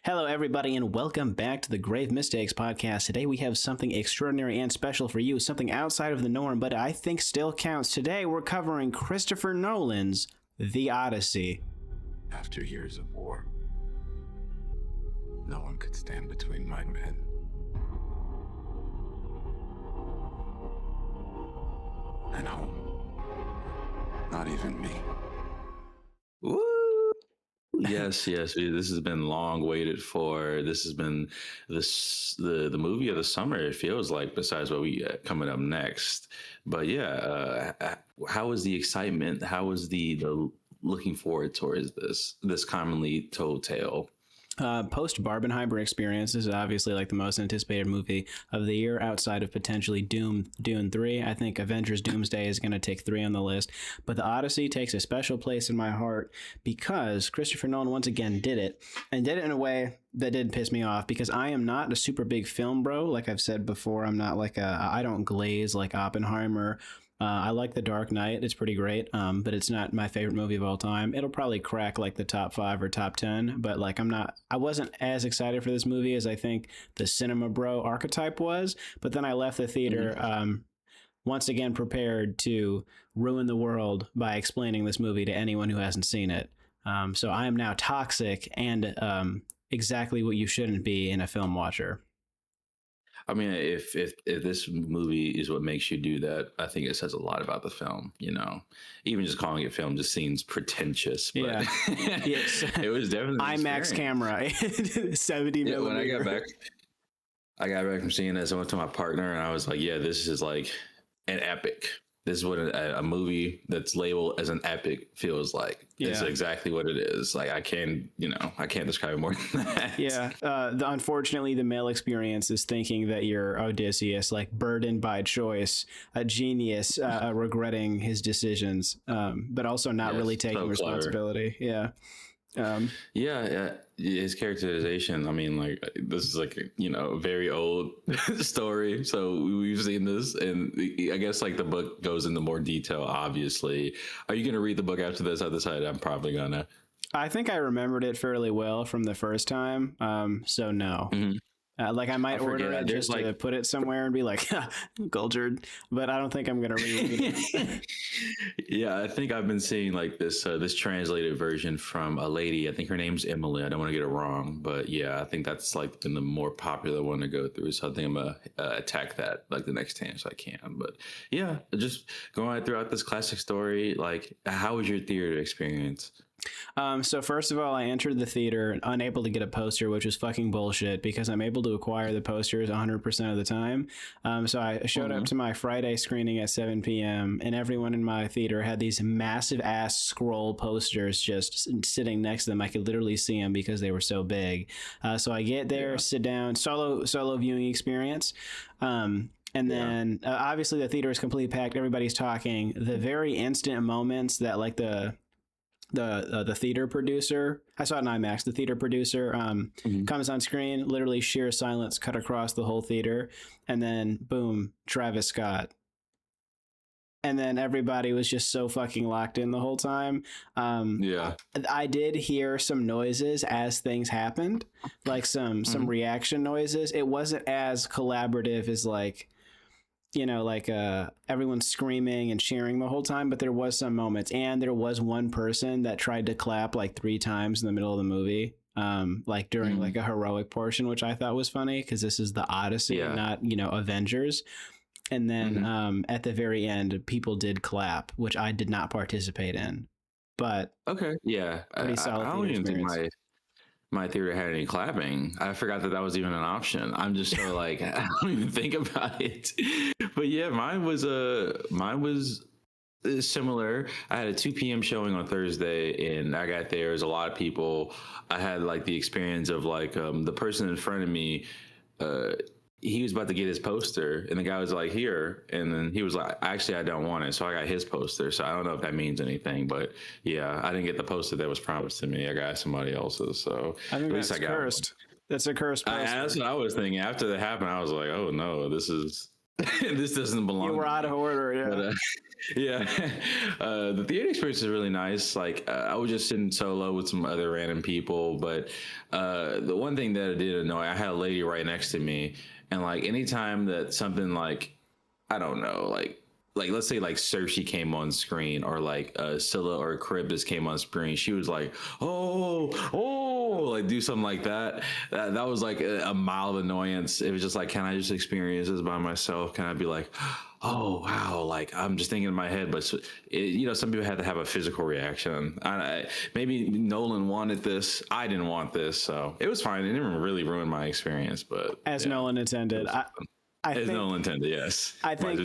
Hello, everybody, and welcome back to the Grave Mistakes podcast. Today we have something extraordinary and special for you, something outside of the norm, but I think still counts. Today we're covering Christopher Nolan's The Odyssey. After years of war, no one could stand between my men. And home. Not even me. Woo! Yes. This has been long waited for. This has been the movie of the summer. It feels like, besides what we coming up next. But yeah, how was the excitement? How was the looking forward towards this commonly told tale? Post Barbenheimer experience is obviously like the most anticipated movie of the year outside of potentially Dune 3. I think Avengers Doomsday is going to take 3 on the list, but The Odyssey takes a special place in my heart because Christopher Nolan once again did it in a way that did piss me off, because I am not a super big film bro. Like I've said before, I'm not like I don't glaze like Oppenheimer. I like The Dark Knight. It's pretty great, but it's not my favorite movie of all time. It'll probably crack like the top 5 or top 10, but like I wasn't as excited for this movie as I think the cinema bro archetype was. But then I left the theater once again prepared to ruin the world by explaining this movie to anyone who hasn't seen it. So I am now toxic and exactly what you shouldn't be in a film watcher. I mean, if this movie is what makes you do that, I think it says a lot about the film. You know, even just calling it film just seems pretentious. But Yeah, yes. It was definitely an IMAX experience. camera, 70 millimeter. When I got back from seeing this. I went to my partner and I was like, "Yeah, this is like an epic. This is what a movie that's labeled as an epic feels like. It's exactly what it is. Like I can't describe it more than that." Yeah. Unfortunately, the male experience is thinking that you're Odysseus, like burdened by choice, a genius, regretting his decisions, but also not really taking so responsibility. Yeah. His characterization, I mean, like, this is like a very old story, so we've seen this, and I guess like the book goes into more detail. Obviously, are you gonna read the book after this? I decided I'm probably gonna. I think I remembered it fairly well from the first time, so no. Mm-hmm. Like I might order it just to put it somewhere and be like, cultured, but I don't think I'm going to reread it. Yeah, I think I've been seeing like this translated version from a lady. I think her name's Emily. I don't want to get it wrong, but yeah, I think that's like been the more popular one to go through. So I think I'm going to attack that like the next time so I can. But yeah, just going throughout this classic story, like how was your theater experience? So first of all, I entered the theater unable to get a poster, which was fucking bullshit because I'm able to acquire the posters 100% of the time. So I showed up to my Friday screening at 7 p.m. and everyone in my theater had these massive ass scroll posters just sitting next to them. I could literally see them because they were so big. So I get there, sit down, solo viewing experience. And then obviously the theater is completely packed. Everybody's talking. The very instant moments that like the theater producer, I saw it in IMAX, the theater producer comes on screen, literally sheer silence cut across the whole theater, and then boom, Travis Scott. And then everybody was just so fucking locked in the whole time. I did hear some noises as things happened, like some reaction noises. It wasn't as collaborative as like, everyone's screaming and cheering the whole time, but there was some moments, and there was one person that tried to clap like 3 times in the middle of the movie, like during like a heroic portion, which I thought was funny because this is the Odyssey, not Avengers. And then at the very end, people did clap, which I did not participate in. But pretty solid. I don't even think my theater had any clapping. I forgot that was even an option. I'm just so like I don't even think about it. But yeah, mine was similar. I had a 2 p.m. showing on Thursday, and I got there. There's a lot of people. I had like the experience of like the person in front of me. He was about to get his poster, and the guy was like, "Here," and then he was like, "Actually, I don't want it." So I got his poster. So I don't know if that means anything, but yeah, I didn't get the poster that was promised to me. I got somebody else's. So I think that's cursed. That's a cursed poster. That's what I was thinking. After that happened, I was like, "Oh no, this is This doesn't belong. You were to out me. of order, yeah. But, yeah, the theater experience is really nice. Like I was just sitting solo with some other random people, but the one thing that did annoy, I had a lady right next to me, and like anytime that something like I don't know, like let's say like Cersei came on screen or like Scylla or Charybdis came on screen, she was like, oh, like do something like that. That was like a mild annoyance. It was just like, can I just experience this by myself? Can I be like, oh wow, like I'm just thinking in my head, but some people had to have a physical reaction. Maybe Nolan wanted this, I didn't want this, so it was fine. It didn't really ruin my experience, but As Nolan intended. I as think, Nolan intended, yes. I think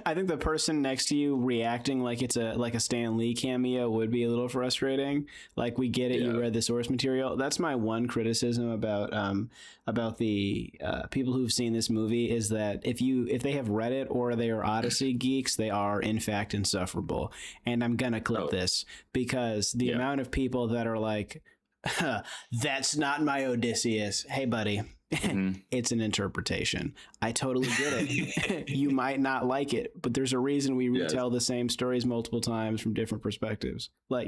I think the person next to you reacting like it's a Stan Lee cameo would be a little frustrating. Like, we get it, you read the source material. That's my one criticism about the people who've seen this movie, is that if they have read it or they are Odyssey geeks, they are in fact insufferable. And I'm gonna clip this because the amount of people that are like, that's not my Odysseus. Hey, buddy. It's an interpretation. I totally get it. You might not like it, but there's a reason we retell the same stories multiple times from different perspectives. Like,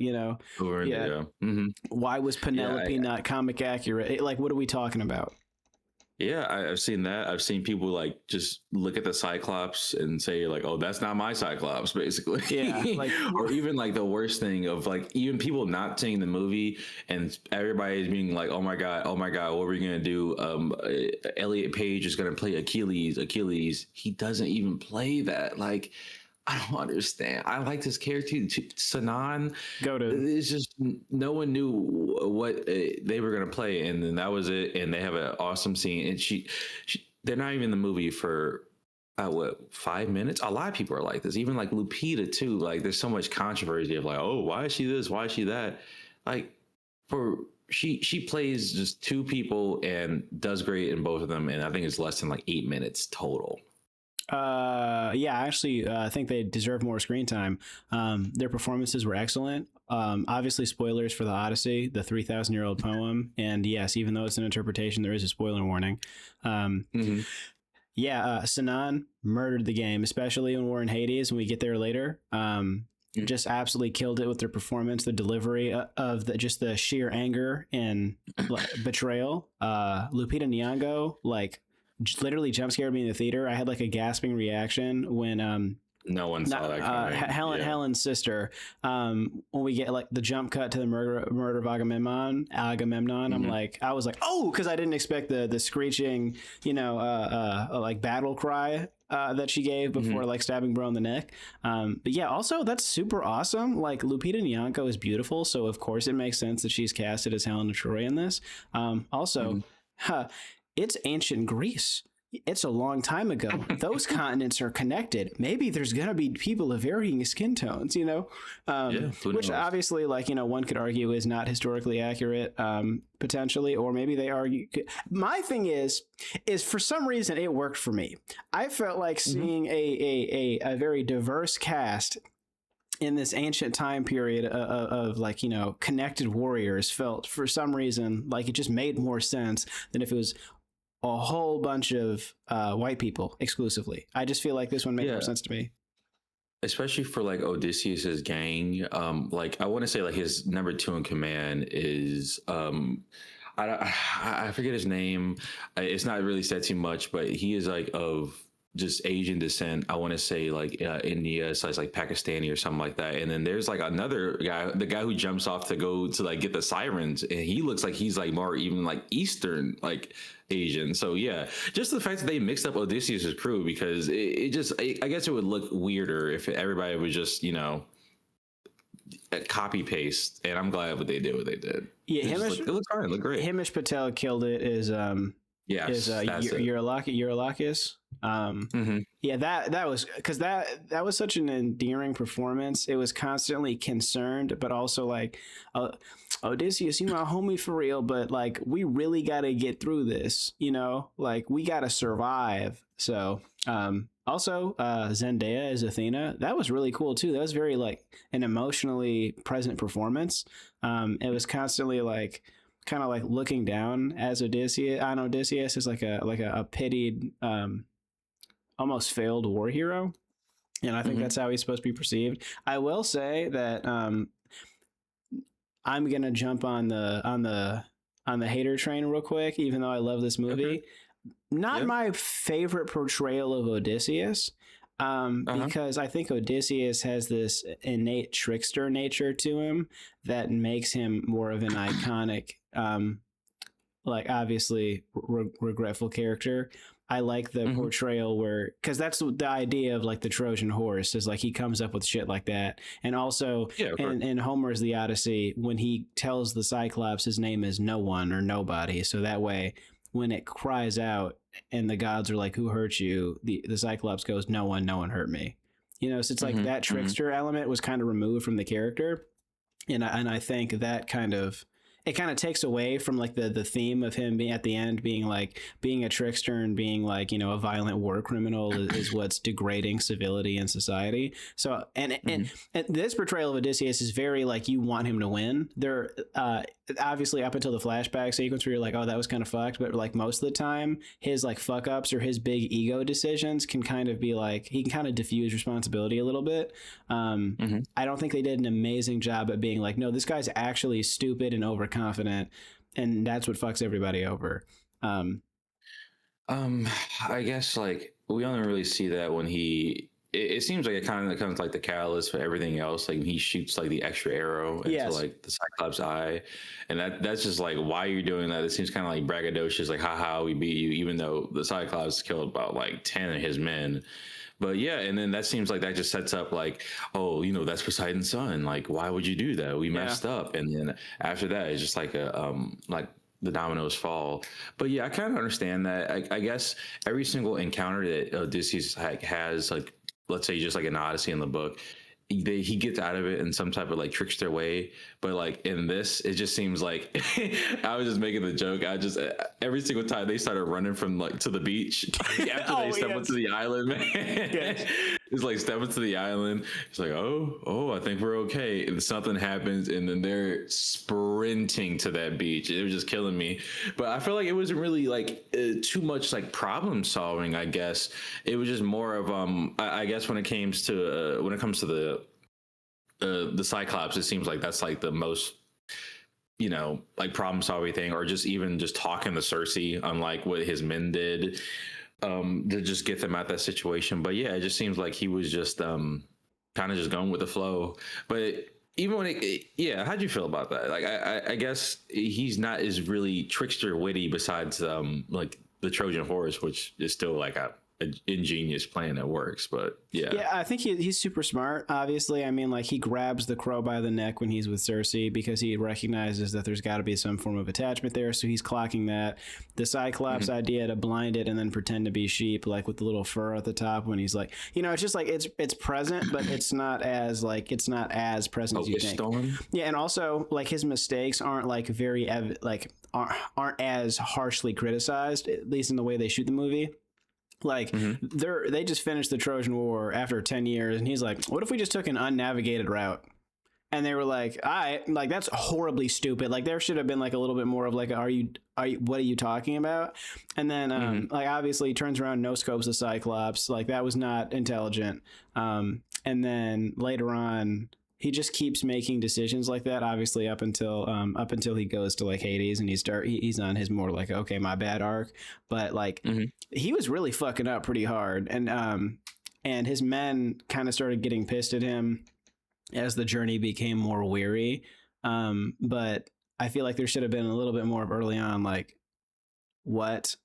why was Penelope not comic accurate? Like, what are we talking about? Yeah, I've seen that. I've seen people like just look at the Cyclops and say like, "Oh, that's not my Cyclops," basically. Yeah, like, or even like the worst thing of like even people not seeing the movie and everybody's being like, "Oh my god, what are we gonna do?" Elliot Page is gonna play Achilles. He doesn't even play that. Like, I don't understand. I like this character, Sanan. It's just no one knew what they were gonna play, and then that was it. And they have an awesome scene, and they're not even in the movie for 5 minutes. A lot of people are like this, even like Lupita too. Like, there's so much controversy of like, oh, why is she this? Why is she that? Like, she plays just two people and does great in both of them, and I think it's less than like 8 minutes total. Actually, I think they deserve more screen time. Their performances were excellent. Obviously, spoilers for the Odyssey, the 3,000-year-old poem, and yes, even though it's an interpretation, there is a spoiler warning. Sinan murdered the game, especially when we're in Hades. When we get there later, just absolutely killed it with their performance, the delivery of the sheer anger and betrayal. Lupita Nyong'o, like, literally jump scared me in the theater. I had like a gasping reaction when no one saw that coming. Helen's sister, when we get like the jump cut to the murder of Agamemnon. I was like, oh, because I didn't expect the screeching, like battle cry that she gave before like stabbing Bro in the neck. But yeah, also that's super awesome. Like, Lupita Nyong'o is beautiful, so of course it makes sense that she's casted as Helen of Troy in this. It's ancient Greece. It's a long time ago. Those continents are connected. Maybe there's going to be people of varying skin tones, which obviously, like, one could argue is not historically accurate, potentially, or maybe they argue. My thing is for some reason it worked for me. I felt like seeing a very diverse cast in this ancient time period of like, connected warriors felt for some reason like it just made more sense than if it was a whole bunch of white people exclusively. I just feel like this one made more sense to me. Especially for like Odysseus's gang. Like, I want to say like his number 2 in command is I forget his name. It's not really said too much, but he is like of just Asian descent. I want to say like India, so it's like Pakistani or something like that. And then there's like another guy, the guy who jumps off to go to like get the sirens, and he looks like he's like more even like Eastern, like Asian. So yeah, just the fact that they mixed up Odysseus' crew, because I guess it would look weirder if everybody was just copy paste. And I'm glad what they did. Yeah, it looked fine, it looked great. Himesh Patel killed it. Eurylakis. Yeah, that was because that was such an endearing performance. It was constantly concerned, but also like, Odysseus, you my homie for real, but like, we really got to get through this, like, we got to survive. So also Zendaya as Athena, that was really cool too. That was very like an emotionally present performance. It was constantly like kind of like looking down as Odysseus. I know Odysseus is like a pitied almost failed war hero. And I think that's how he's supposed to be perceived. I will say that I'm gonna jump on the hater train real quick, even though I love this movie. Okay. Not my favorite portrayal of Odysseus, because I think Odysseus has this innate trickster nature to him that makes him more of an iconic, like obviously regretful character. I like the portrayal where, because that's the idea of like the Trojan horse, is like he comes up with shit like that. And also in Homer's The Odyssey, when he tells the Cyclops his name is no one or nobody, so that way when it cries out and the gods are like, who hurt you, the Cyclops goes, no one hurt me. So it's like that trickster element was kind of removed from the character. And I think that kind of takes away from like the theme of him being at the end being a trickster and being like, a violent war criminal is what's degrading civility in society. So and this portrayal of Odysseus is very like, you want him to win. There obviously up until the flashback sequence where you're like, oh, that was kind of fucked, but like most of the time his like fuck ups or his big ego decisions can kind of be like, he can kind of diffuse responsibility a little bit. I don't think they did an amazing job at being like, no, this guy's actually stupid and overconfident, and that's what fucks everybody over. I guess like we only really see that when it seems like it kind of becomes like the catalyst for everything else. Like he shoots like the extra arrow into like the Cyclops' eye, and that's just like, why you're doing that. It seems kind of like braggadocious, like haha, we beat you, even though the Cyclops killed about like 10 of his men. But yeah, and then that seems like that just sets up like, oh, that's Poseidon's son. Like, why would you do that? We messed up. And then after that, it's just like like the dominoes fall. But yeah, I kind of understand that. I guess every single encounter that Odysseus has, like, let's say just like an Odyssey in the book, he gets out of it in some type of like trickster way. But like in this, it just seems like I was just making the joke. I just every single time they started running from like to the beach after they step onto the island, man. It's like step into the island. It's like, oh, I think we're okay. And something happens, and then they're sprinting to that beach. It was just killing me. But I feel like it wasn't really like too much like problem solving. I guess it was just more of I guess when it comes to the Cyclops, it seems like that's like the most like problem solving thing, or just even just talking to Cersei, unlike what his men did, to just get them out that situation. But yeah, it just seems like he was just kind of just going with the flow. But even when how'd you feel about that? Like I guess he's not as really trickster witty, besides like the Trojan horse, which is still like a ingenious plan that works. But yeah, I think he's super smart. Obviously, I mean, like he grabs the crow by the neck when he's with Cersei because he recognizes that there's got to be some form of attachment there, so he's clocking that. The Cyclops idea to blind it and then pretend to be sheep, like with the little fur at the top, when he's like, it's just like it's present, but it's not as present as you think. Yeah, and also like his mistakes aren't like very aren't as harshly criticized, at least in the way they shoot the movie. Like they just finished the Trojan War after 10 years, and he's like, what if we just took an unnavigated route? And they were like, like that's horribly stupid. Like there should have been like a little bit more of like, what are you talking about? And then like obviously he turns around, no scopes the Cyclops, like that was not intelligent. And then later on he just keeps making decisions like that, obviously up until he goes to like Hades and he's on his more like, okay, my bad arc. But like he was really fucking up pretty hard, and his men kind of started getting pissed at him as the journey became more weary. But I feel like there should have been a little bit more of early on, like what,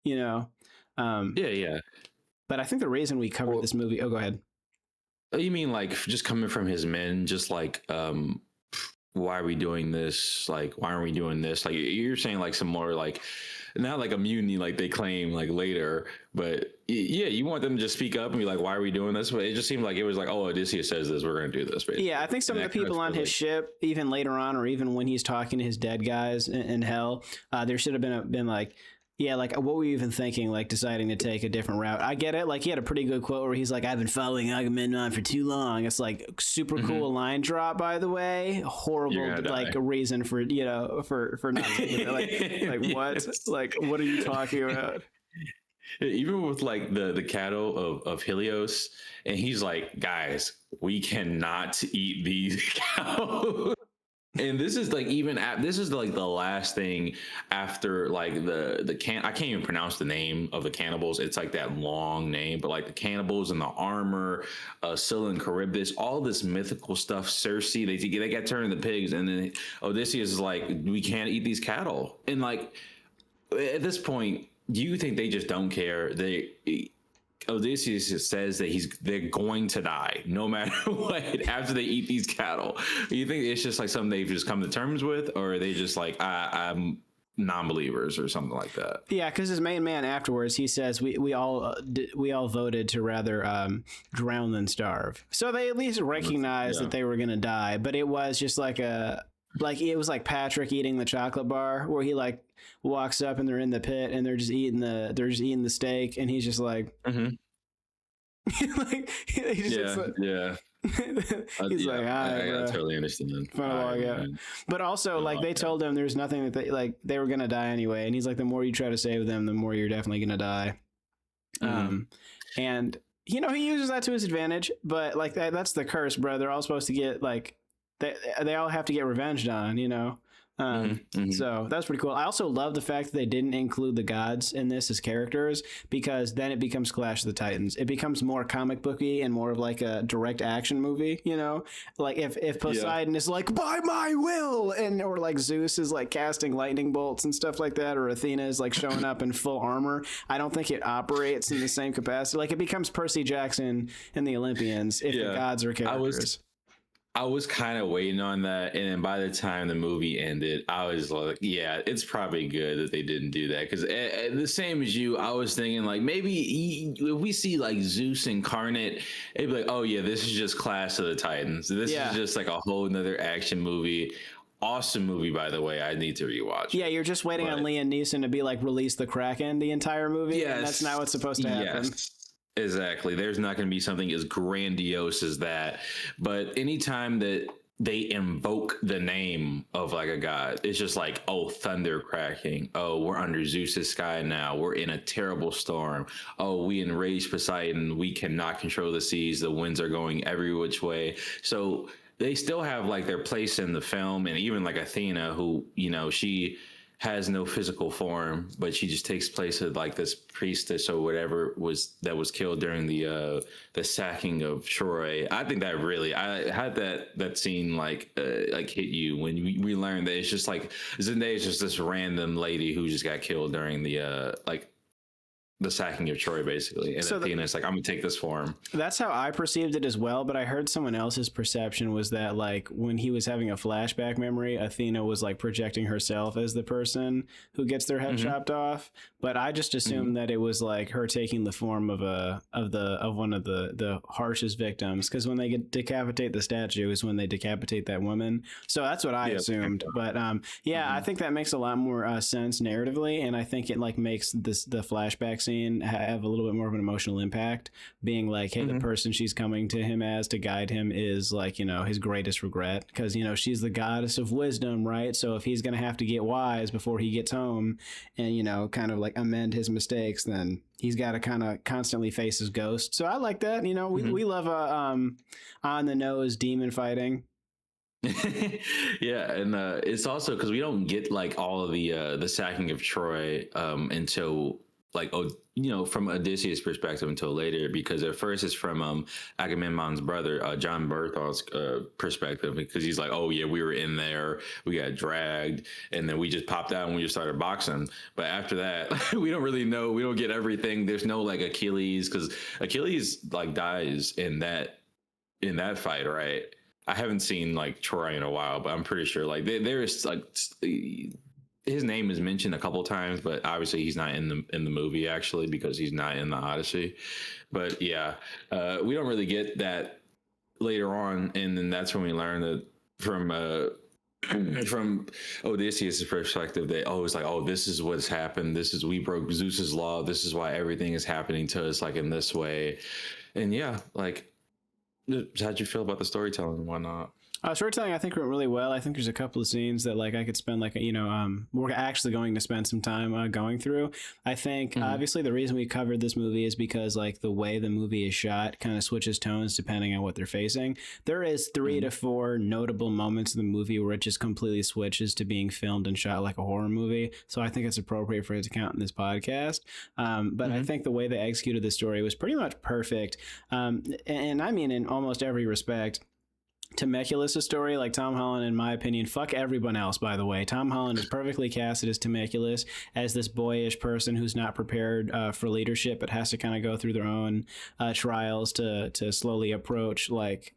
yeah. But I think the reason we covered this movie, go ahead. You mean like just coming from his men, just like, why are we doing this? Like, why aren't we doing this? Like you're saying like some more like, not like a mutiny like they claim like later, but yeah, you want them to just speak up and be like, why are we doing this? But it just seemed like it was like, oh, Odysseus says this, we're going to do this. Basically. Yeah, I think some of the people on his ship, even later on, or even when he's talking to his dead guys in hell, there should have been like, yeah, like what were you even thinking, like deciding to take a different route? I get it. Like he had a pretty good quote where he's like, I've been following Auramemnon for too long. It's like super cool line drop, by the way. Horrible, like a reason for, for not, like what? Like, what are you talking about? Even with like the cattle of Helios, and he's like, guys, we cannot eat these cows. And this is like this is like the last thing after like the can I can't even pronounce the name of the cannibals. It's like that long name, but like the cannibals and the armor, Scylla and Charybdis, all this mythical stuff. Circe, they got turned into pigs, and then Odysseus is like, we can't eat these cattle. And like at this point, do you think they just don't care? Odysseus says that they're going to die no matter what after they eat these cattle. Do you think it's just like something they've just come to terms with, or are they just like I'm non-believers or something like that? Yeah, because his main man afterwards, he says we all voted to rather drown than starve. So they at least recognized that they were gonna die, but it was just like it was like Patrick eating the chocolate bar, where he like walks up and they're in the pit and they're just eating the steak, and he's just like, like he's like, I totally understand. But also, like, they told him there's nothing that they were gonna die anyway, and he's like, the more you try to save them, the more you're definitely gonna die. And he uses that to his advantage, but like that's the curse, bro. They're all supposed to get like they all have to get revenged on. So that's pretty cool. I also love the fact that they didn't include the gods in this as characters, because then it becomes Clash of the Titans. It becomes more comic booky and more of like a direct action movie, like if Poseidon is like, by my will, or like Zeus is like casting lightning bolts and stuff like that, or Athena is like showing up in full armor. I don't think it operates in the same capacity. Like, it becomes Percy Jackson and the Olympians if the gods are characters. I was kind of waiting on that, and then by the time the movie ended, I was like, yeah, it's probably good that they didn't do that, because the same as you, I was thinking like, maybe if we see like Zeus incarnate, it'd be like, oh yeah, this is just Clash of the Titans. This is just like a whole nother action movie. Awesome movie, by the way. I need to rewatch. Yeah, you're just waiting on Liam Neeson to be like, release the Kraken the entire movie, and that's not what's supposed to happen. Yes. Exactly. There's not going to be something as grandiose as that. But anytime that they invoke the name of like a god, it's just like, oh, thunder cracking. Oh, we're under Zeus's sky now. We're in a terrible storm. Oh, we enraged Poseidon. We cannot control the seas. The winds are going every which way. So they still have like their place in the film. And even like Athena, who, she has no physical form, but she just takes place of like this priestess or whatever that was killed during the sacking of Troy. I think that really, I had that scene like hit you when we learned that it's just like Zendaya is just this random lady who just got killed during the sacking of Troy, basically. And Athena's like, I'm gonna take this form. That's how I perceived it as well, but I heard someone else's perception was that like when he was having a flashback memory, Athena was like projecting herself as the person who gets their head chopped off. But I just assumed that it was like her taking the form of one of the harshest victims, because when they decapitate the statue is when they decapitate that woman. So that's what I assumed. But I think that makes a lot more sense narratively, and I think it like makes the flashback scene have a little bit more of an emotional impact, being like, hey, the person she's coming to him as to guide him is like, his greatest regret, because she's the goddess of wisdom, right? So if he's gonna have to get wise before he gets home and kind of like amend his mistakes, then he's got to kind of constantly face his ghost. So I like that. We love on the nose demon fighting. Yeah, and it's also because we don't get like all of the sacking of Troy until like, from Odysseus' perspective until later, because at first it's from Agamemnon's brother, John Berthold's perspective, because he's like, oh yeah, we were in there, we got dragged, and then we just popped out and we just started boxing. But after that, we don't really know, we don't get everything. There's no like Achilles, because Achilles like dies in that fight, right? I haven't seen like Troy in a while, but I'm pretty sure like there's like his name is mentioned a couple times, but obviously he's not in the movie, actually, because he's not in the Odyssey. But yeah, we don't really get that later on, and then that's when we learn that from Odysseus' perspective, that it's like, oh, this is what's happened. We broke Zeus's law. This is why everything is happening to us like in this way. And yeah, like, how'd you feel about the storytelling and whatnot? Storytelling, I think, went really well. I think there's a couple of scenes that like I could spend like we're actually going to spend some time going through. I think obviously the reason we covered this movie is because like the way the movie is shot kind of switches tones depending on what they're facing. There is 3 to 4 notable moments in the movie where it just completely switches to being filmed and shot like a horror movie. So I think it's appropriate for it to count in this podcast. But I think the way they executed the story was pretty much perfect. And I mean in almost every respect. Temecula's story, like Tom Holland, in my opinion, fuck everyone else, by the way. Tom Holland is perfectly casted as Temecula, as this boyish person who's not prepared for leadership, but has to kind of go through their own trials to slowly approach, like,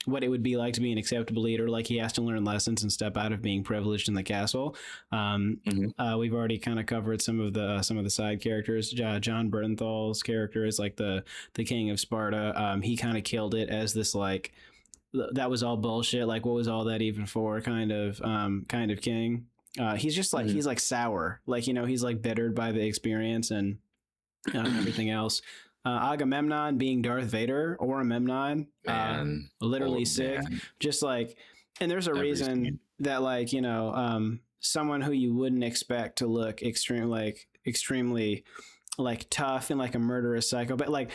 what it would be like to be an acceptable leader. Like he has to learn lessons and step out of being privileged in the castle. We've already kind of covered some of the side characters. John Bernthal's character is like the king of Sparta. He kind of killed it as this like, that was all bullshit. Like, what was all that even for? Kind of king. He's just like he's like sour. Like he's like bittered by the experience and everything else. Agamemnon being Darth Vader, Auramemnon, literally sick. Man. Just like, and there's a reason that like someone who you wouldn't expect to look extremely like tough and like a murderous psycho, but like.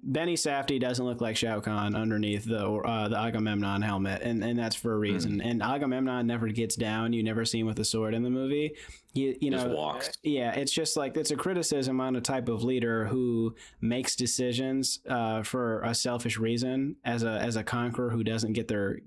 Benny Safdie doesn't look like Shao Kahn underneath the Agamemnon helmet, and that's for a reason. And Agamemnon never gets down. You never see him with a sword in the movie. You know, just walks. Yeah, it's just like it's a criticism on a type of leader who makes decisions for a selfish reason, as a conqueror who doesn't get their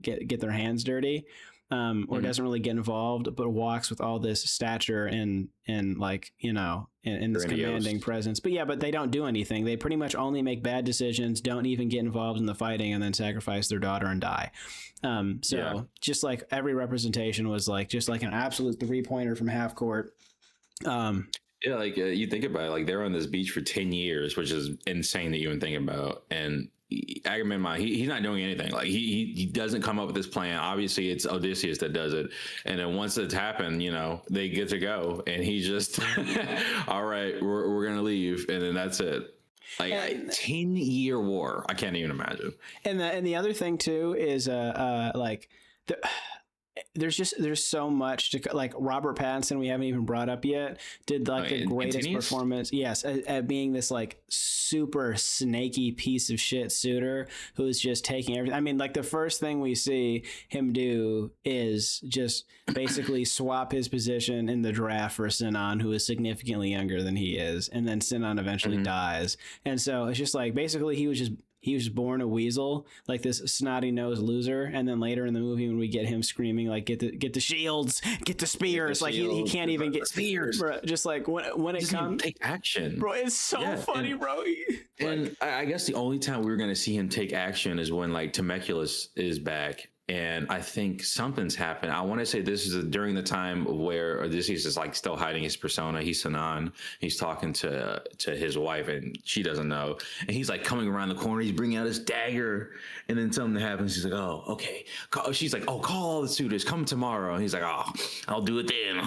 hands dirty. Or doesn't really get involved, but walks with all this stature and like, in this commanding presence. But they don't do anything. They pretty much only make bad decisions, don't even get involved in the fighting, and then sacrifice their daughter and die. Just like every representation was like, just like an absolute 3-pointer from half court. You think about it, like they're on this beach for 10 years, which is insane to even think about. And Agamemnon, he's not doing anything. Like he doesn't come up with this plan. Obviously, it's Odysseus that does it. And then once it's happened, they get to go, and he just, all right, we're gonna leave, and then that's it. Like 10-year war. I can't even imagine. And the other thing too is there's so much to like. Robert Pattinson, we haven't even brought up yet, did like the greatest performance. Yes, at being this like super snaky piece of shit suitor who's just taking everything. I mean, like the first thing we see him do is just basically swap his position in the draft for Sinan, who is significantly younger than he is, and then Sinan eventually dies. And so it's just like basically he was born a weasel, like this snotty-nosed loser. And then later in the movie, when we get him screaming, like, get the shields, get the spears, like he can't even get spears. Bro, just like when it comes, take action, bro. It's so funny, bro. And I guess the only time we were going to see him take action is when like Temecula is back. And I think something's happened. I want to say this is during the time where Odysseus is like still hiding his persona. He's Sinan. He's talking to his wife, and she doesn't know. And he's like coming around the corner. He's bringing out his dagger, and then something happens. He's like, "Oh, okay." She's like, "Oh, call all the suitors. Come tomorrow." And he's like, "Oh, I'll do it then."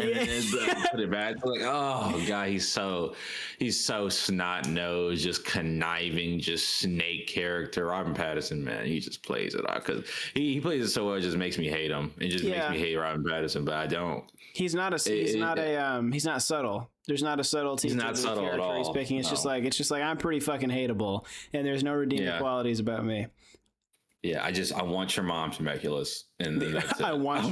And then put it back. Like, oh god, he's so snot nosed, just conniving, just snake character. Robin Pattinson, man, he just plays it out because he plays it so well. It just makes me hate him. It just makes me hate Robin Pattinson, but I don't. He's not subtle. There's not a subtlety. He's not subtle at all. He's picking. It's just like I'm pretty fucking hateable, and there's no redeeming qualities about me. Yeah, I want your mom Temecula, and then that's it. I want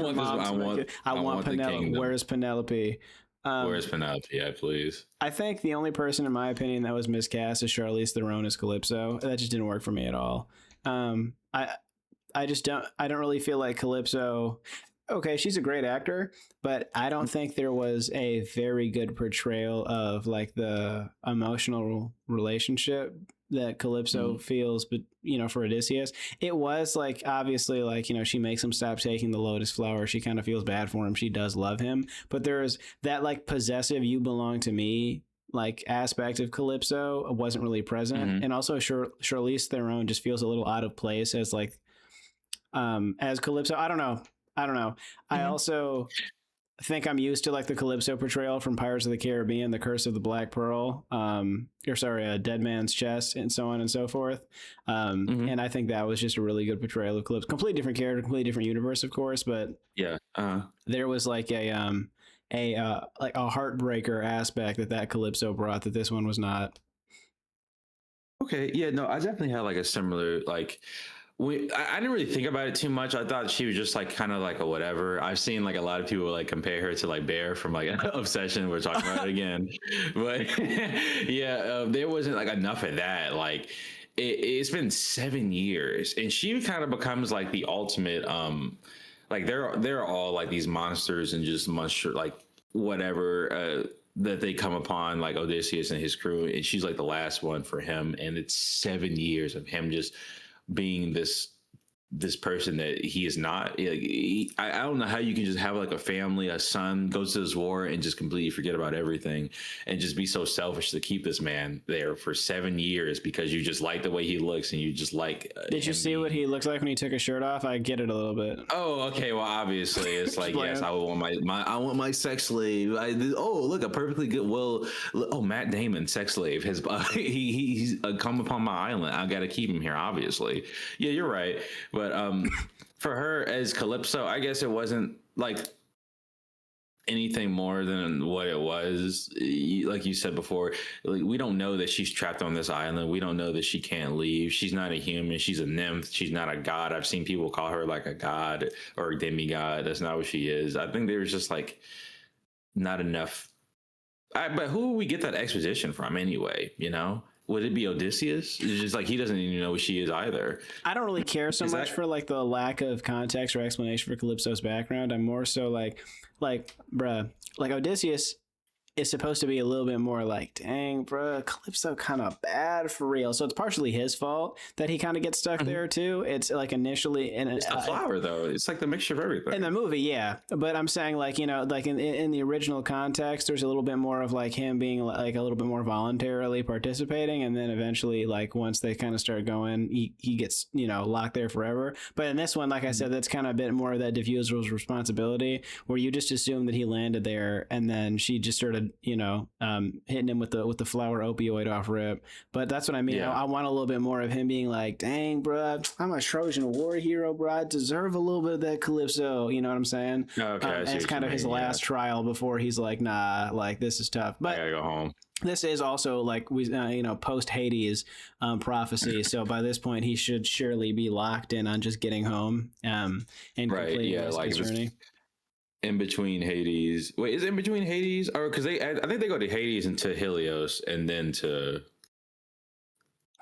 Penelope. Where's Penelope? Where's Penelope? Yeah, please. I think the only person, in my opinion, that was miscast is Charlize Theron as Calypso. That just didn't work for me at all. I don't really feel like Calypso. Okay, she's a great actor, but I don't think there was a very good portrayal of like the emotional relationship that Calypso feels, but for Odysseus, it was like obviously like she makes him stop taking the lotus flower. She kind of feels bad for him. She does love him, but there's that like possessive "you belong to me" like aspect of Calypso wasn't really present, and also Charlize Theron just feels a little out of place as like as Calypso. I don't know. I also think I'm used to like the Calypso portrayal from Pirates of the Caribbean, The Curse of the Black Pearl, Dead Man's Chest, and so on and so forth. And I think that was just a really good portrayal of Calypso. Completely different character, completely different universe, of course, but Yeah. there was like a heartbreaker aspect that Calypso brought that this one was not. Okay. Yeah. No, I definitely had like a similar like. I didn't really think about it too much. I thought she was just like kind of like a whatever. I've seen like a lot of people like compare her to like Bear from like Obsession. We're talking about it again, but yeah, there wasn't like enough of that. Like it's been 7 years, and she kind of becomes like the ultimate. Like they're all like these monsters and just monster like whatever. That they come upon like Odysseus and his crew, and she's like the last one for him, and it's 7 years of him just being this person that he is not. I don't know how you can just have like a family, a son goes to this war and just completely forget about everything and just be so selfish to keep this man there for 7 years because you just like the way he looks and you just like. Did you see what he looked like when he took his shirt off? I get it a little bit. Oh, okay. Well, obviously, it's like yes, I want I want my sex slave. Look, a perfectly good. Well, Matt Damon, sex slave. His he's come upon my island. I got to keep him here. Obviously, yeah, you're right. But for her as Calypso, I guess it wasn't like anything more than what it was. Like you said before, like, we don't know that she's trapped on this island. We don't know that she can't leave. She's not a human. She's a nymph. She's not a god. I've seen people call her like a god or a demigod. That's not what she is. I think there's just like not enough. But who would we get that exposition from anyway? You know? Would it be Odysseus? It's just like he doesn't even know who she is either. I don't really care so much for like the lack of context or explanation for Calypso's background. I'm more so like Odysseus is supposed to be a little bit more like, dang, bruh, Calypso kind of bad for real. So it's partially his fault that he kind of gets stuck there too. It's like initially, and it's the flower though. It's like the mixture of everything in the movie, yeah. But I'm saying like like in the original context, there's a little bit more of like him being like a little bit more voluntarily participating, and then eventually like once they kind of start going, he gets locked there forever. But in this one, like I said, that's kind of a bit more of that diffuser's responsibility, where you just assume that he landed there, and then she just started hitting him with the flower opioid off rip. But that's what I mean. Yeah. I want a little bit more of him being like, dang, bro, I'm a Trojan war hero, bro. I deserve a little bit of that Calypso. You know what I'm saying? Okay. And it's kind of his last trial before he's like, nah, like this is tough. But I gotta go home. This is also like we post Hades prophecy. So by this point, he should surely be locked in on just getting home and completing his journey. In between Hades. Wait, is it in between Hades? Or because I think they go to Hades and to Helios and then to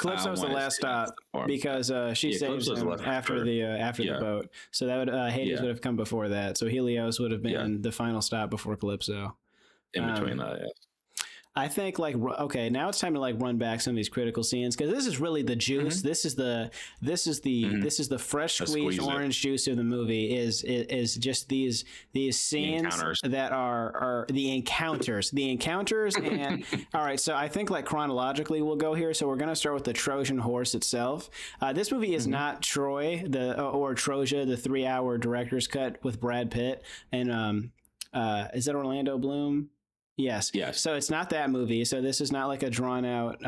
Calypso's the last stop because she saves him after the boat. So that would Hades would have come before that. So Helios would have been the final stop before Calypso. In between that, yeah. I think like okay, now it's time to like run back some of these critical scenes because this is really the juice. This is the fresh squeezed orange juice of the movie. Is just these scenes that are the encounters, and all right. So I think like chronologically we'll go here. So we're gonna start with the Trojan horse itself. This movie is not Troy or Troja, the 3-hour director's cut with Brad Pitt and is that Orlando Bloom? Yes. So it's not that movie. So this is not like a drawn out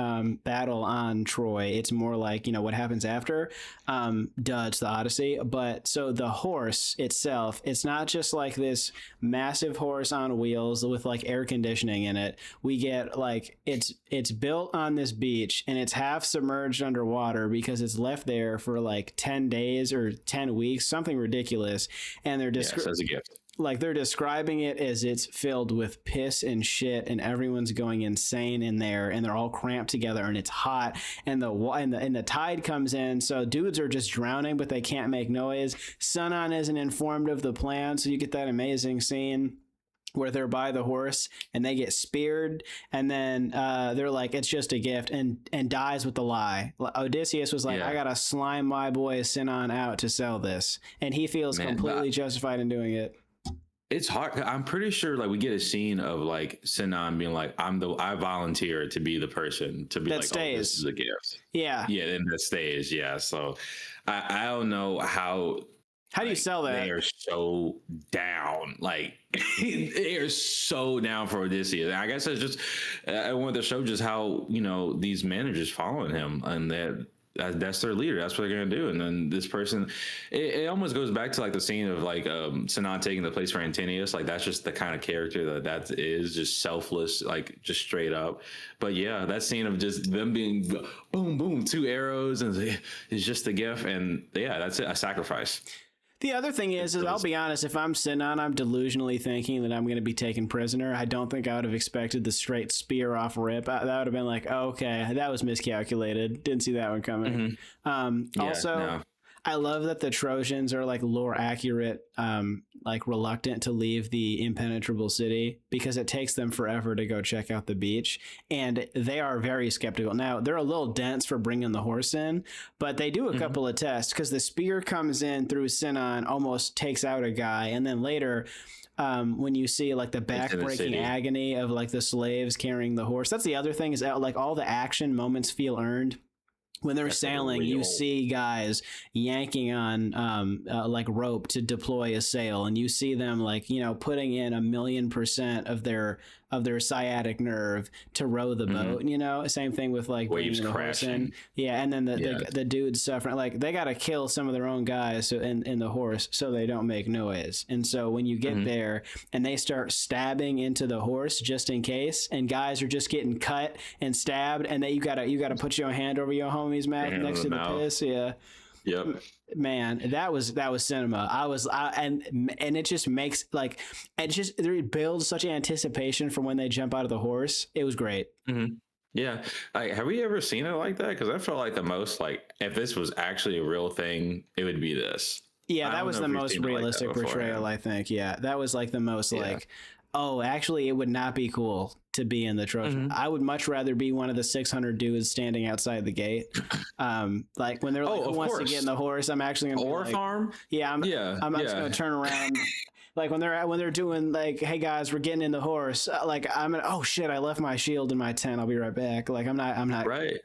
battle on Troy. It's more like, what happens after. It's the Odyssey. But so the horse itself, it's not just like this massive horse on wheels with like air conditioning in it. We get like it's built on this beach and it's half submerged underwater because it's left there for like 10 days or 10 weeks, something ridiculous. And they're as a gift. Like they're describing it as it's filled with piss and shit and everyone's going insane in there and they're all cramped together and it's hot and the tide comes in. So dudes are just drowning, but they can't make noise. Sunon isn't informed of the plan. So you get that amazing scene where they're by the horse and they get speared and then they're like, it's just a gift and dies with the lie. Odysseus was like, I gotta slime my boy Sinon out to sell this. And he feels completely justified in doing it. It's hard. I'm pretty sure like we get a scene of like Sinon being like, I volunteer to be the person to be that like, stays. Oh, this is a gift. Yeah. Yeah. Then that stays. Yeah. So I don't know how How do you sell that? They are so down. Like they are so down for Odyssey. I guess it's just I wanted to show just how these managers following him, and that's their leader. That's what they're gonna do. And then this person, it almost goes back to like the scene of like Sinan taking the place for Antinius. Like that's just the kind of character that is, just selfless, like just straight up. But yeah, that scene of just them being boom boom 2 arrows and it's just a gift, and yeah, that's it, a sacrifice. The other thing is I'll be honest, if I'm Sinan, I'm delusionally thinking that I'm going to be taken prisoner. I don't think I would have expected the straight spear off rip. That would have been like, oh, okay, that was miscalculated. Didn't see that one coming. No. I love that the Trojans are like lore accurate, like reluctant to leave the impenetrable city because it takes them forever to go check out the beach. And they are very skeptical. Now, they're a little dense for bringing the horse in, but they do a couple of tests because the spear comes in through Sinan, almost takes out a guy. And then later, when you see like the back-breaking agony of like the slaves carrying the horse, that's the other thing is that like all the action moments feel earned. When they're sailing, you see guys yanking on like rope to deploy a sail, and you see them like putting in 1,000,000% of their sciatic nerve to row the boat. Same thing with like waves crashing. And then the dudes suffering. Like they got to kill some of their own guys in the horse so they don't make noise. And so when you get there and they start stabbing into the horse just in case, and guys are just getting cut and stabbed, and then you gotta put your hand over your homie's mouth next to the piss. Yeah. Yep. Man, that was cinema. And it just makes like it builds such anticipation for when they jump out of the horse. It was great. Yeah. Like, have we ever seen it like that? Because I felt like the most like if this was actually a real thing, it would be this. Yeah, that was the most realistic portrayal, I think. Yeah, that was like the most like, oh, actually, it would not be cool to be in the Trojan. I would much rather be one of the 600 dudes standing outside the gate. Like when they're like, who wants to get in the horse? I'm actually going to or farm. Yeah, I'm just going to turn around. Like when they're doing like, hey guys, we're getting in the horse. Like oh shit, I left my shield in my tent. I'll be right back. Like I'm not right.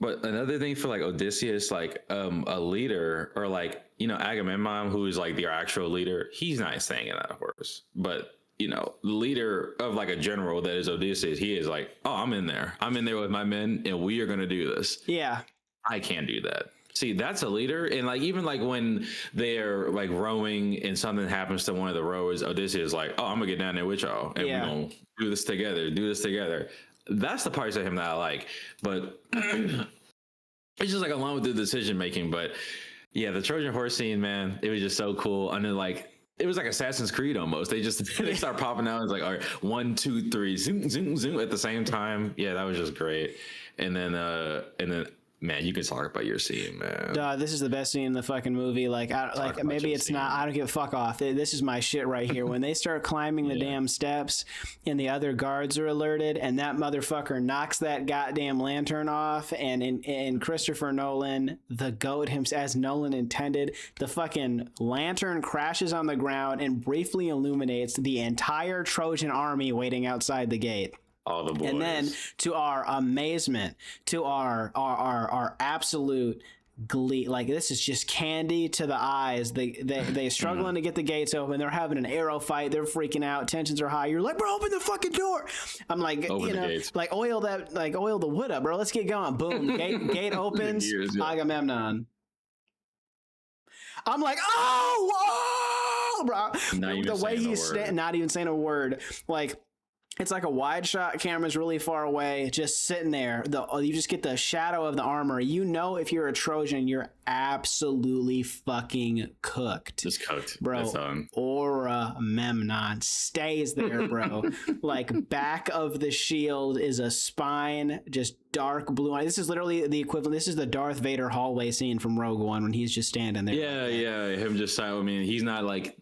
But another thing for like Odysseus, like a leader, or like Agamemnon, who is like the actual leader, he's not staying in that horse. But the leader of like a general that is Odysseus, he is like, oh, I'm in there with my men, and we are going to do this. Yeah, I can't do that. See, that's a leader. And like even like when they're like rowing and something happens to one of the rowers, Odysseus is like, oh, I'm gonna get down there with y'all, and we're gonna do this together. That's the parts of him that I like. But it's just like along with the decision making. But yeah, the Trojan horse scene, man, it was just so cool. And then like it was like Assassin's Creed almost. They start popping out. It's like, all right, 1, 2, 3, zoom, zoom, zoom at the same time. Yeah, that was just great. And then man, you can talk about your scene, man. This is the best scene in the fucking movie. Like, maybe it's not. I don't give a fuck off. This is my shit right here. When they start climbing the damn steps, and the other guards are alerted, and that motherfucker knocks that goddamn lantern off, and in Christopher Nolan, the goat himself, as Nolan intended, the fucking lantern crashes on the ground and briefly illuminates the entire Trojan army waiting outside the gate. All the boys. And then, to our amazement, to our absolute glee, like this is just candy to the eyes. They're struggling to get the gates open. They're having an arrow fight. They're freaking out. Tensions are high. You're like, bro, open the fucking door. I'm like, like oil the wood up, bro. Let's get going. Boom. Gate opens. Agamemnon. I'm like, oh, whoa, bro. The way he's not even saying a word, like. It's like a wide shot, camera's really far away, just sitting there. You just get the shadow of the armor. If you're a Trojan, you're absolutely fucking cooked. Just cooked. Bro, Auramemnon stays there, bro. Like, back of the shield is a spine, just dark blue eye. This is literally the equivalent. This is the Darth Vader hallway scene from Rogue One when he's just standing there. Yeah. Him just, I mean, he's not like...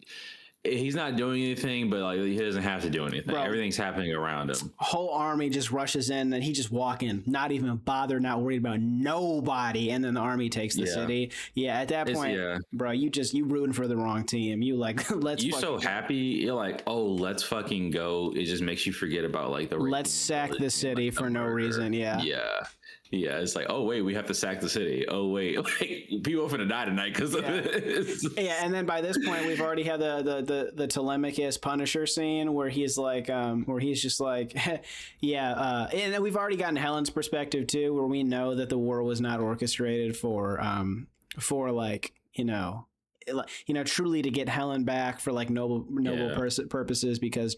He's not doing anything, but like he doesn't have to do anything. Bro, everything's happening around him. Whole army just rushes in, and he just walking, not even bothered, not worried about nobody. And then the army takes the city. Yeah, at that point, bro, you rooting for the wrong team. You like so happy. You're like, oh, let's fucking go. It just makes you forget about like let's sack the city for no reason. Yeah. Yeah, it's like, oh wait, we have to sack the city. Oh wait, like people are gonna die tonight because of this. Yeah, and then by this point, we've already had the Telemachus Punisher scene where he's like, where he's just like, and then we've already gotten Helen's perspective too, where we know that the war was not orchestrated for like truly to get Helen back for like noble purposes, because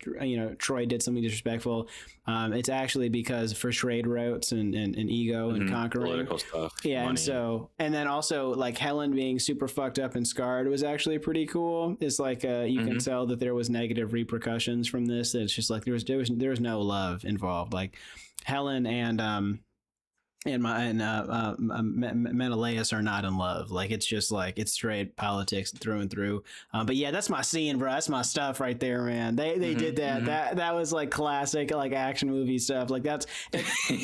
Troy did something disrespectful. It's actually because for trade routes and ego and conquering political stuff. Yeah, money. and then also like Helen being super fucked up and scarred was actually pretty cool. It's like you can tell that there was negative repercussions from this. It's just like there was no love involved. Like Helen and Menelaus are not in love. Like it's just like it's straight politics through and through. But yeah, that's my scene, bro. That's my stuff right there, man. They did that. That was like classic like action movie stuff. Like that's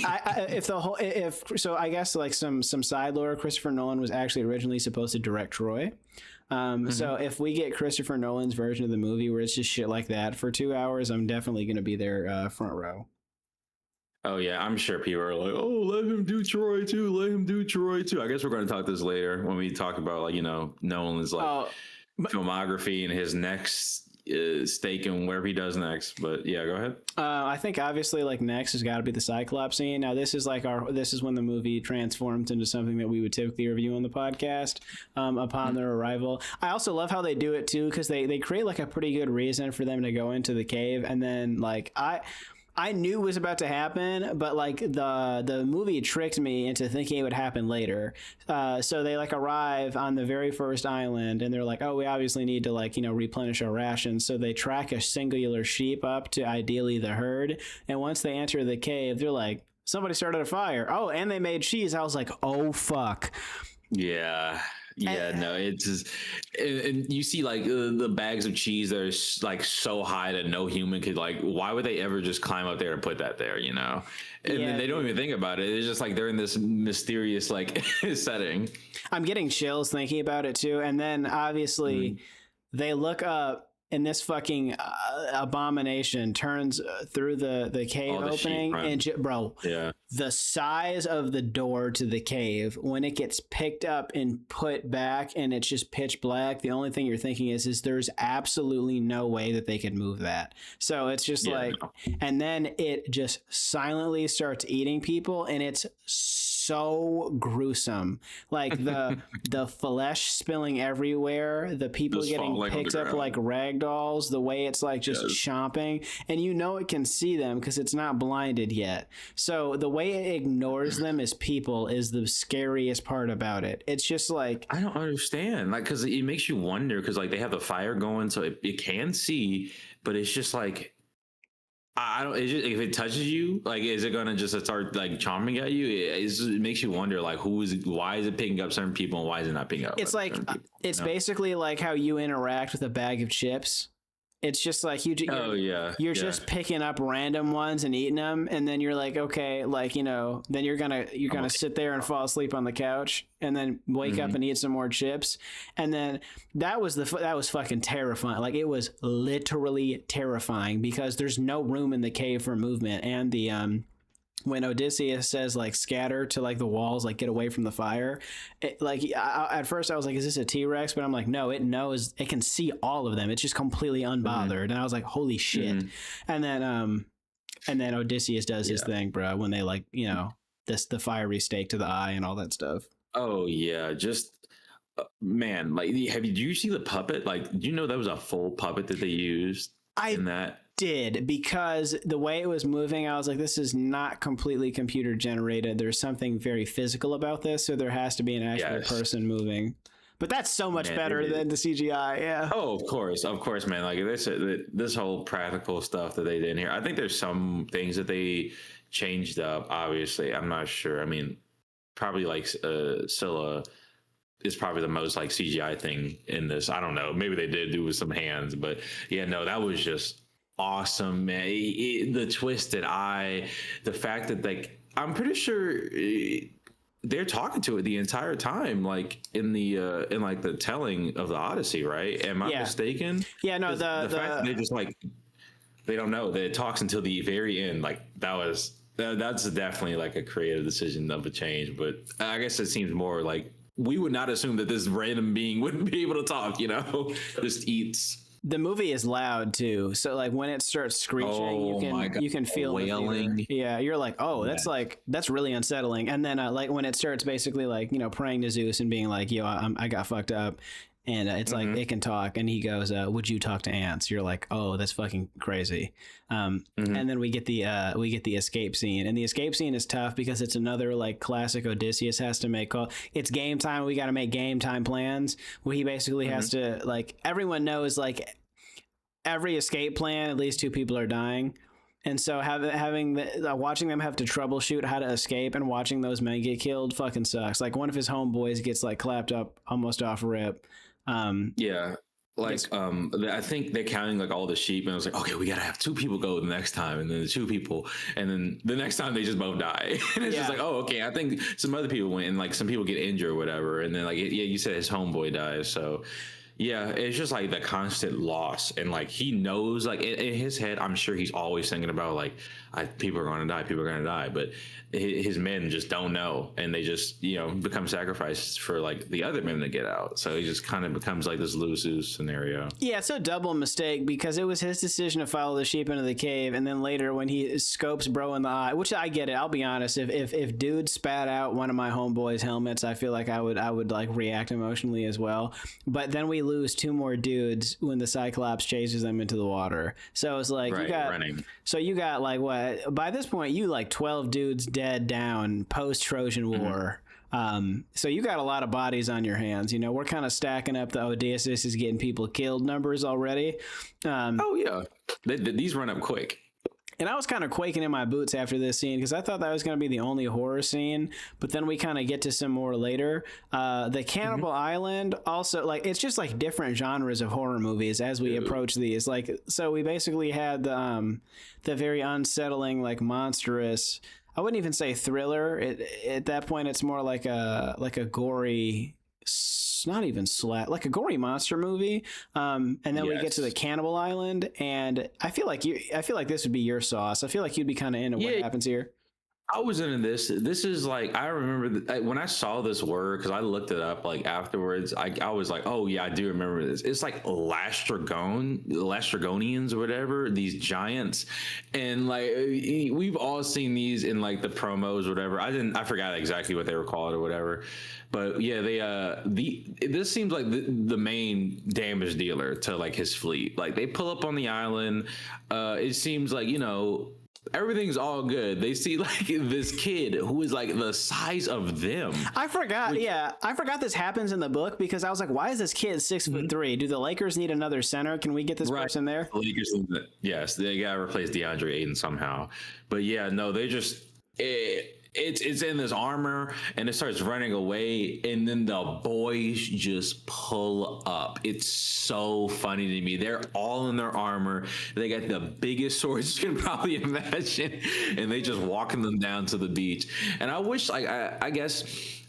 I guess like some side lore. Christopher Nolan was actually originally supposed to direct Troy. So if we get Christopher Nolan's version of the movie where it's just shit like that for 2 hours, I'm definitely gonna be there front row. Oh yeah, I'm sure people are like, "Oh, let him do Troy too. Let him do Troy too." I guess we're going to talk this later when we talk about like Nolan's like filmography and his next stake and wherever he does next. But yeah, go ahead. I think obviously like next has got to be the Cyclops scene. Now this is when the movie transforms into something that we would typically review on the podcast upon their arrival. I also love how they do it too, because they create like a pretty good reason for them to go into the cave, and then like I knew it was about to happen, but like the movie tricked me into thinking it would happen later. So they like arrive on the very first island, and they're like, "Oh, we obviously need to like replenish our rations." So they track a singular sheep up to ideally the herd, and once they enter the cave, they're like, "Somebody started a fire." Oh, and they made cheese. I was like, "Oh fuck." Yeah. Yeah, no, it's just, and you see like the bags of cheese that are like so high that no human could like, why would they ever just climb up there and put that there, And then they don't even think about it. It's just like they're in this mysterious like setting. I'm getting chills thinking about it too. And then obviously they look up, and this fucking abomination turns through the cave opening, and the size of the door to the cave, when it gets picked up and put back and it's just pitch black, the only thing you're thinking is there's absolutely no way that they could move that. So it's just and then it just silently starts eating people, and it's so gruesome. Like the flesh spilling everywhere, the people just getting picked up like rag dolls, the way it's like just chomping, and it can see them because it's not blinded yet. So the way it ignores them as people is the scariest part about it. It's just like, I don't understand, like, because it makes you wonder, because like they have the fire going, so it can see, but it's just like, I don't. It's just, if it touches you, like, is it gonna just start like chomping at you? It makes you wonder, like, why is it picking up certain people and why is it not picking up? It's like it's basically like how you interact with a bag of chips. It's just like you're just picking up random ones and eating them, and then you're like, okay, like then you're gonna sit there and fall asleep on the couch, and then wake up and eat some more chips, and then that was fucking terrifying. Like it was literally terrifying because there's no room in the cave for movement, and the when Odysseus says like scatter to like the walls, like get away from the fire, at first I was like, is this a T-Rex? But I'm like, no, it knows, it can see all of them. It's just completely unbothered. And I was like, holy shit. And then Odysseus does his thing, bro, when they like, the fiery stake to the eye and all that stuff. Oh yeah. Just man, like, did you see the puppet? Like, do you know that was a full puppet that they used in that? Did, because the way it was moving, I was like, this is not completely computer generated. There's something very physical about this, so there has to be an actual person moving. But that's so much better than the CGI. Yeah. Oh, of course, man. Like this whole practical stuff that they did in here. I think there's some things that they changed up. Obviously, I'm not sure. I mean, probably like Scylla is probably the most like CGI thing in this. I don't know. Maybe they did do with some hands, but yeah, no, that was just awesome, man. The twisted eye, the fact that like I'm pretty sure they're talking to it the entire time, like in the telling of the Odyssey, right? Am I mistaken? Yeah, no, the fact that they just like they don't know that it talks until the very end, like that was That's definitely like a creative decision of a change, but I guess it seems more like we would not assume that this random being wouldn't be able to talk, just eats. The movie is loud too, so like when it starts screeching, Oh my God. you can feel the theater. Wailing. Yeah, you're like, oh, Yes. that's really unsettling. And then like when it starts basically like praying to Zeus and being like, yo, I got fucked up, and it's like it can talk, and he goes, would you talk to ants? You're like, oh, that's fucking crazy. And then we get the escape scene, and the escape scene is tough because it's another like classic Odysseus has to make call. It's game time. We got to make game time plans. Where he basically has to, like, everyone knows like every escape plan, at least 2 people are dying. And so watching them have to troubleshoot how to escape and watching those men get killed fucking sucks. Like one of his homeboys gets like clapped up almost off rip. Yeah. Like I think they're counting like all the sheep, and I was like, okay, we gotta have 2 people go the next time, and then the 2 people, and then the next time they just both die. And it's just like, oh, okay, I think some other people went, and like some people get injured or whatever, and then like you said his homeboy dies, so yeah, it's just like the constant loss, and like he knows, like in his head, I'm sure he's always thinking about like, people are gonna die, but his men just don't know, and they just become sacrifices for like the other men to get out. So he just kind of becomes like this lose-lose scenario. Yeah, it's a double mistake because it was his decision to follow the sheep into the cave, and then later when he scopes bro in the eye, which I get it. I'll be honest, if dude spat out one of my homeboys' helmets, I feel like I would like react emotionally as well. But then we lose 2 more dudes when the Cyclops chases them into the water. So it's like you got like what, by this point you like 12 dudes dead down post Trojan War. So you got a lot of bodies on your hands. We're kind of stacking up the Odysseus is getting people killed numbers already. Oh yeah, these run up quick. And I was kind of quaking in my boots after this scene because I thought that was going to be the only horror scene. But then we kind of get to some more later. The Cannibal Island also, like, it's just like different genres of horror movies as we approach these. Like, so we basically had the very unsettling, like monstrous, I wouldn't even say thriller. At that point, it's more like a gory, not even like a gory monster movie. And then we get to the Cannibal Island, and I feel like this would be your sauce. I feel like you'd be kind of into what happens here. I was into this. This is like, I remember when I saw this word, because I looked it up like afterwards, I was like, oh yeah, I do remember this. It's like Lastragonians or whatever, these giants. And like, we've all seen these in like the promos or whatever. I forgot exactly what they were called or whatever. But yeah, this seems like the main damage dealer to like his fleet. Like they pull up on the island. It seems like, everything's all good. They see like this kid who is like the size of them. I forgot. I forgot this happens in the book because I was like, why is this kid 6'3"? Do the Lakers need another center? Can we get this person there? The Lakers, yes, they gotta replace DeAndre Ayton somehow. But yeah, no, they just it's in this armor and it starts running away, and then the boys just pull up. It's so funny to me. They're all in their armor. They got the biggest swords you can probably imagine, and they just walking them down to the beach. And I wish, like, I guess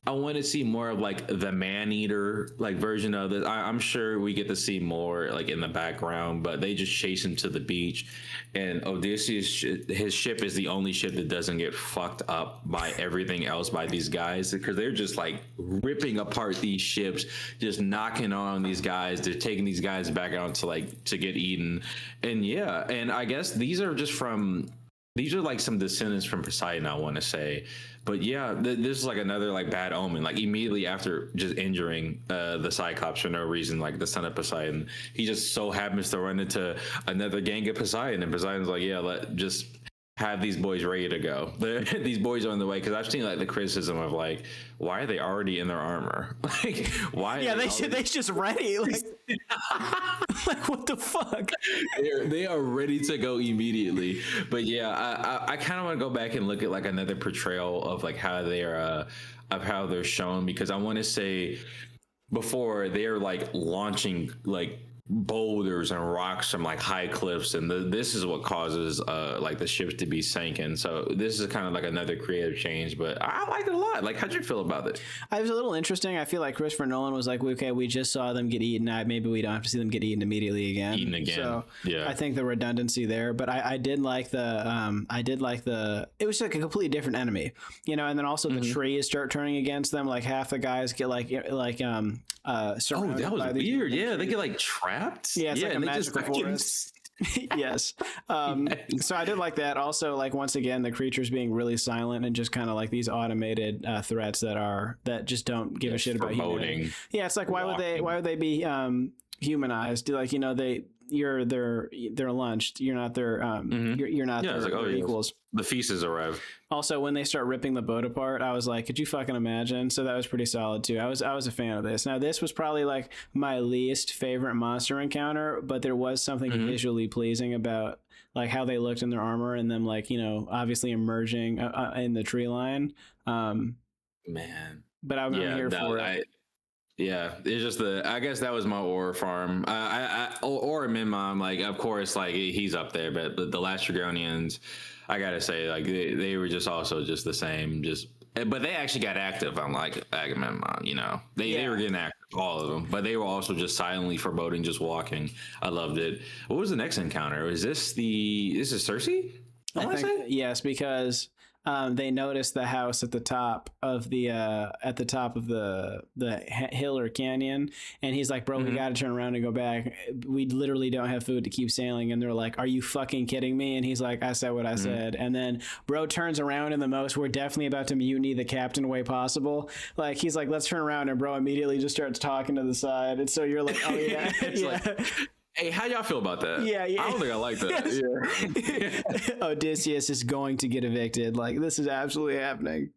I want to see more of like the man-eater like version of this. I'm sure we get to see more like in the background, but they just chase him to the beach. And Odysseus, his ship is the only ship that doesn't get fucked up by everything else by these guys, because they're just like ripping apart these ships, just knocking on these guys. They're taking these guys back out to get eaten. And yeah, and I guess these are like some descendants from Poseidon, I want to say. But yeah, this is like another like bad omen. Like immediately after just injuring the Cyclops for no reason, like the son of Poseidon, he just so happens to run into another gang of Poseidon, and Poseidon's like, yeah, just have these boys ready to go. These boys are on the way, because I've seen like the criticism of like, why are they already in their armor? Like, why? Yeah, they just ready. Like, like what the fuck? They are ready to go immediately. But yeah, I kind of want to go back and look at like another portrayal of like how they're shown, because I want to say before they're like launching like boulders and rocks from like high cliffs, and this is what causes like the ships to be sinking. So this is kind of like another creative change, but I like it a lot. Like, how'd you feel about it? It was a little interesting. I feel like Christopher Nolan was like, okay, we just saw them get eaten. Maybe we don't have to see them get eaten immediately again. So yeah, I think the redundancy there, but I did like it was like a completely different enemy, you know, and then also the trees start turning against them. Like half the guys get surrounded. Oh, that was weird. Yeah, they get like trapped. Yeah, it's like a magical forest. Yes. So I did like that. Also, like, once again, the creatures being really silent and just kind of like these automated threats that just don't give a shit about humanity. Yeah, it's like, why would they be humanized? Like, you know, you're their lunch. You're not their you're not their equals. The feast has arrived. Also, when they start ripping the boat apart, I was like, could you fucking imagine? So that was pretty solid too. I was a fan of this. Now, this was probably like my least favorite monster encounter, but there was something visually pleasing about like how they looked in their armor and them, like, you know, obviously emerging in the tree line. Man, but I'm here for it. Yeah, it's just I guess that was my Aura farm. Auramemnon, like, of course, like, he's up there, but the last Dragonians, I gotta say, like, they were just also just the same, but they actually got active, unlike Agamemnon, you know. They were getting active, all of them, but they were also just silently foreboding, just walking. I loved it. What was the next encounter? Is this Cersei? I think yes, because they noticed the house at the top of the hill or canyon, and he's like, bro, we got to turn around and go back. We literally don't have food to keep sailing. And they're like, are you fucking kidding me? And he's like, I said what I said. And then bro turns around in the most, we're definitely about to mutiny the captain way possible. Like, he's like, let's turn around, and bro immediately just starts talking to the side. And so you're like, oh yeah. Like, hey, how y'all feel about that? Yeah. I don't think I like that. Yes. Yeah. Odysseus is going to get evicted. Like, this is absolutely happening.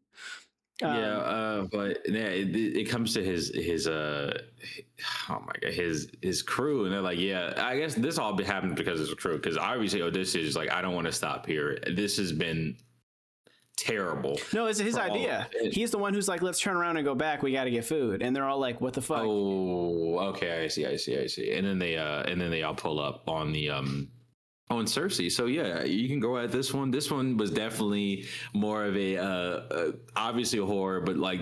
But yeah, it comes to his oh my god, his crew, and they're like, yeah, I guess this all happened because of his crew. Because obviously Odysseus is like, I don't want to stop here. This has been terrible. No, it's his idea. He's the one who's like, let's turn around and go back. We got to get food. And they're all like, what the fuck? Oh, okay. I see. And then they all pull up on the on Cersei. So yeah, you can go at this one. This one was definitely more of a obviously a horror, but like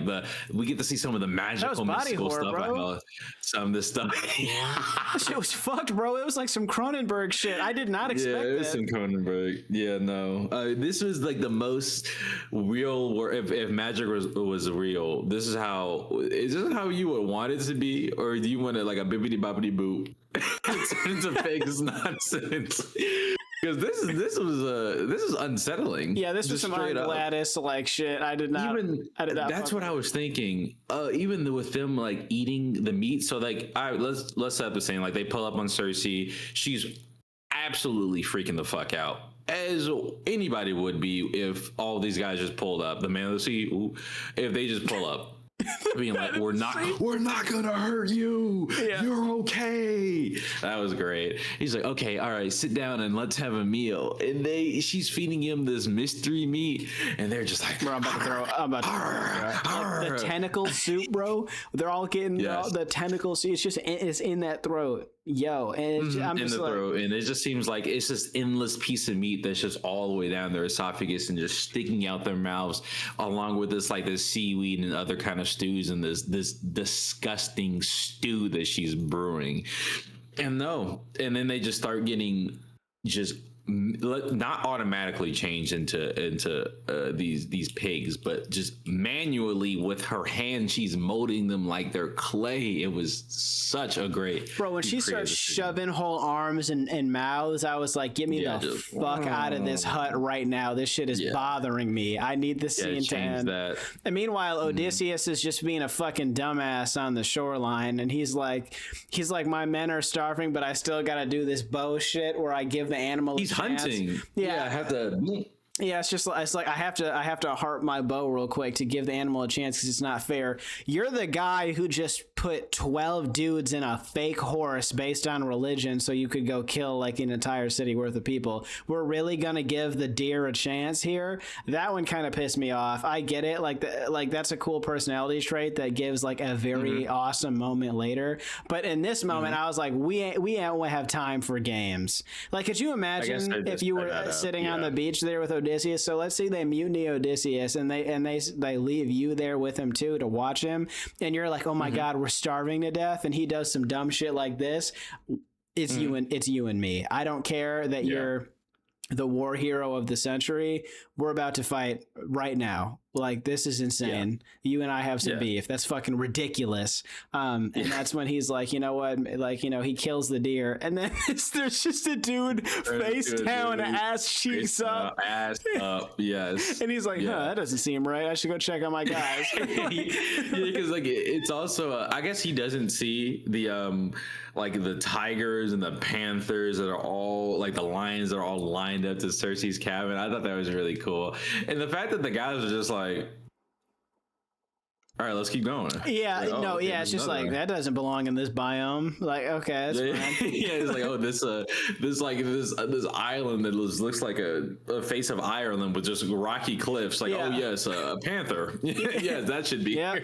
we get to see some of the magical mystical horror, stuff. bro. I know some of this stuff. That shit was fucked, bro. It was like some Cronenberg shit. I did not expect it was some Cronenberg. Yeah, no. This was like the most real. If magic was real, is this how you would want it to be, or do you want it like a bibbidi bobbidi boop? It's a fake nonsense. Because this is unsettling. Yeah, this was some Gladys like shit. I did not. That's what I was thinking. Even with them like eating the meat. So like, all right, let's set up the scene. Like, they pull up on Cersei. She's absolutely freaking the fuck out, as anybody would be if all these guys just pulled up. The man of the sea. If they just pull up. Being like, we're not gonna hurt you. Yeah. You're okay. That was great. He's like, okay, all right, sit down and let's have a meal. And she's feeding him this mystery meat, and they're just like, bro, I'm about to throw the tentacle soup, bro. They're all getting the tentacle soup. It's in that throat. Yo, and I'm just in the throat, and it just seems like it's this endless piece of meat that's just all the way down their esophagus and just sticking out their mouths, along with this seaweed and other kind of stews and this disgusting stew that she's brewing. And then they just start getting just not automatically changed into these pigs, but just manually with her hand, she's molding them like they're clay. It was such a great bro. When she starts shoving whole arms and mouths, I was like, get me the fuck out of this hut right now. This shit is bothering me. I need this scene to end. And meanwhile, Odysseus is just being a fucking dumbass on the shoreline, and he's like, my men are starving, but I still gotta do this bow shit where I give the animal hunting. Yeah, I have to. Yeah, it's like I have to harp my bow real quick to give the animal a chance because it's not fair. You're the guy who just put 12 dudes in a fake horse based on religion so you could go kill like an entire city worth of people. We're really gonna give the deer a chance here? That one kind of pissed me off. I get it, like that's a cool personality trait that gives like a very awesome moment later. But in this moment, I was like, we don't have time for games. Like, could you imagine if you were sitting on the beach there with Odysseus? So let's say they mutiny Odysseus and they leave you there with him too to watch him, and you're like, oh my god, we're starving to death, and he does some dumb shit like this. It's you and me. I don't care that you're the war hero of the century. We're about to fight right now. Like, this is insane. You and I have some beef. That's fucking ridiculous. And that's when he's like, you know what? Like, you know, he kills the deer, and then there's just a dude face down, ass cheeks up. Ass up, yes. And he's like, that doesn't seem right. I should go check on my guys. Because like it's also, I guess he doesn't see the like the tigers and the panthers that are all like the lions that are all lined up to Cersei's cabin. I thought that was really cool, and the fact that the guys are just like, all right, let's keep going. Yeah, like, okay, it's just like, that doesn't belong in this biome. Like, okay, that's fine. It's like, oh, this island that looks like a face of Ireland with just rocky cliffs. Like, oh yes, a panther. Yes, that should be. Yeah,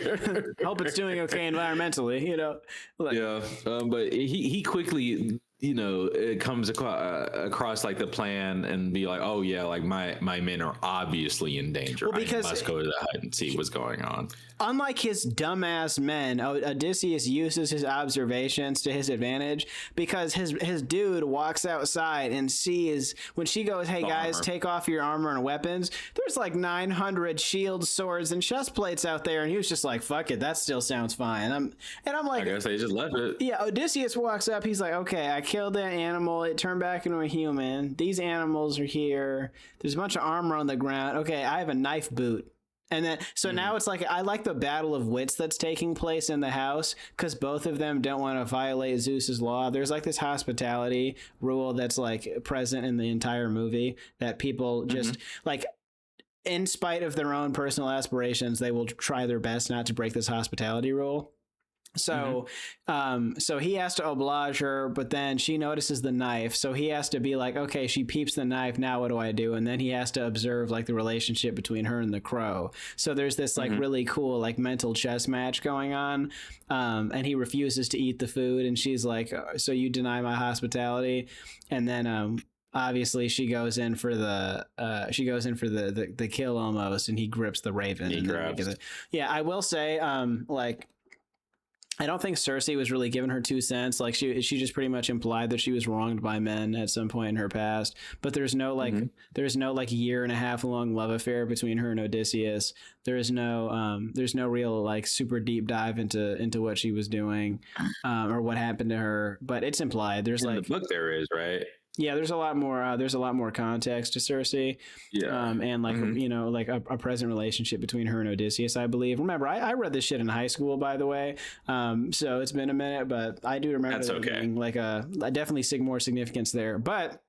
hope it's doing okay environmentally. You know. Like, but he quickly, you know, it comes across like the plan and be like, oh yeah, like my men are obviously in danger. Well, because I must go to the hut and see what's going on. Unlike his dumbass men, Odysseus uses his observations to his advantage, because his dude walks outside and sees when she goes, hey guys, take off your armor and weapons. There's like 900 shields, swords, and chest plates out there, and he was just like, fuck it, that still sounds fine. I'm like, I guess they just left it. Yeah, Odysseus walks up, he's like, okay, I killed that animal, it turned back into a human. These animals are here. There's a bunch of armor on the ground. Okay, I have a knife boot. And then, so now it's like, I like the battle of wits that's taking place in the house, because both of them don't want to violate Zeus's law. There's like this hospitality rule that's like present in the entire movie, that people just like, in spite of their own personal aspirations, they will try their best not to break this hospitality rule. So, so he has to oblige her, but then she notices the knife. So he has to be like, okay, she peeps the knife. Now what do I do? And then he has to observe like the relationship between her and the crow. So there's this like really cool, like mental chess match going on. And he refuses to eat the food. And she's like, so you deny my hospitality? And then, obviously she goes in for the kill almost, and he grips the raven. He grabs it. Yeah. I will say, like, I don't think Cersei was really giving her 2 cents. Like she just pretty much implied that she was wronged by men at some point in her past. But there's no like year and a half long love affair between her and Odysseus. There's no real like super deep dive into what she was doing or what happened to her. But it's implied. There's in the book there is, right? Yeah, there's a lot more context to Cersei. Yeah, and like you know, like a present relationship between her and Odysseus, I believe. Remember, I read this shit in high school, by the way. So it's been a minute, but I do remember there being like a definitely more significance there. But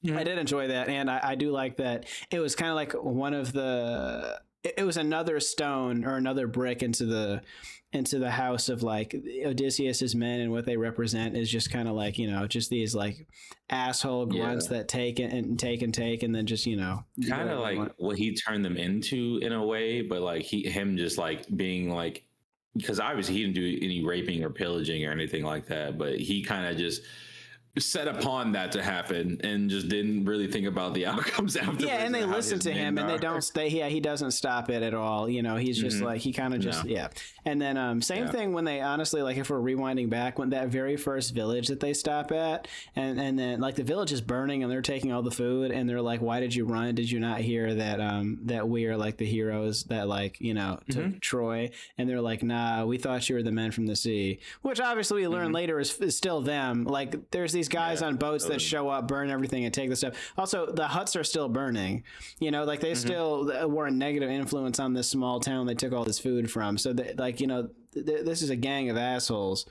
I did enjoy that, and I do like that it was kind of like one of the. It was another stone or another brick into the house of like Odysseus's men, and what they represent is just kind of like, you know, just these like asshole grunts that take and then just, you know, kind of like what he turned them into in a way, but like him just like being like, because obviously he didn't do any raping or pillaging or anything like that, but he kind of just set upon that to happen and just didn't really think about the outcomes after. Yeah, and they listen to him and they don't stay. Yeah, he doesn't stop it at all. You know, he's just like, he kind of just And then same thing when they honestly, like, if we're rewinding back, when that very first village that they stop at, and then like the village is burning and they're taking all the food, and they're like, why did you run? Did you not hear that that we are like the heroes that, like, you know, took Troy? And they're like, nah, we thought you were the men from the sea, which obviously we learn later is still them. Like, there's these guys on boats that show up, burn everything, and take the stuff. Also, the huts are still burning. You know, like they still were a negative influence on this small town they took all this food from. So, like, you know, this is a gang of assholes.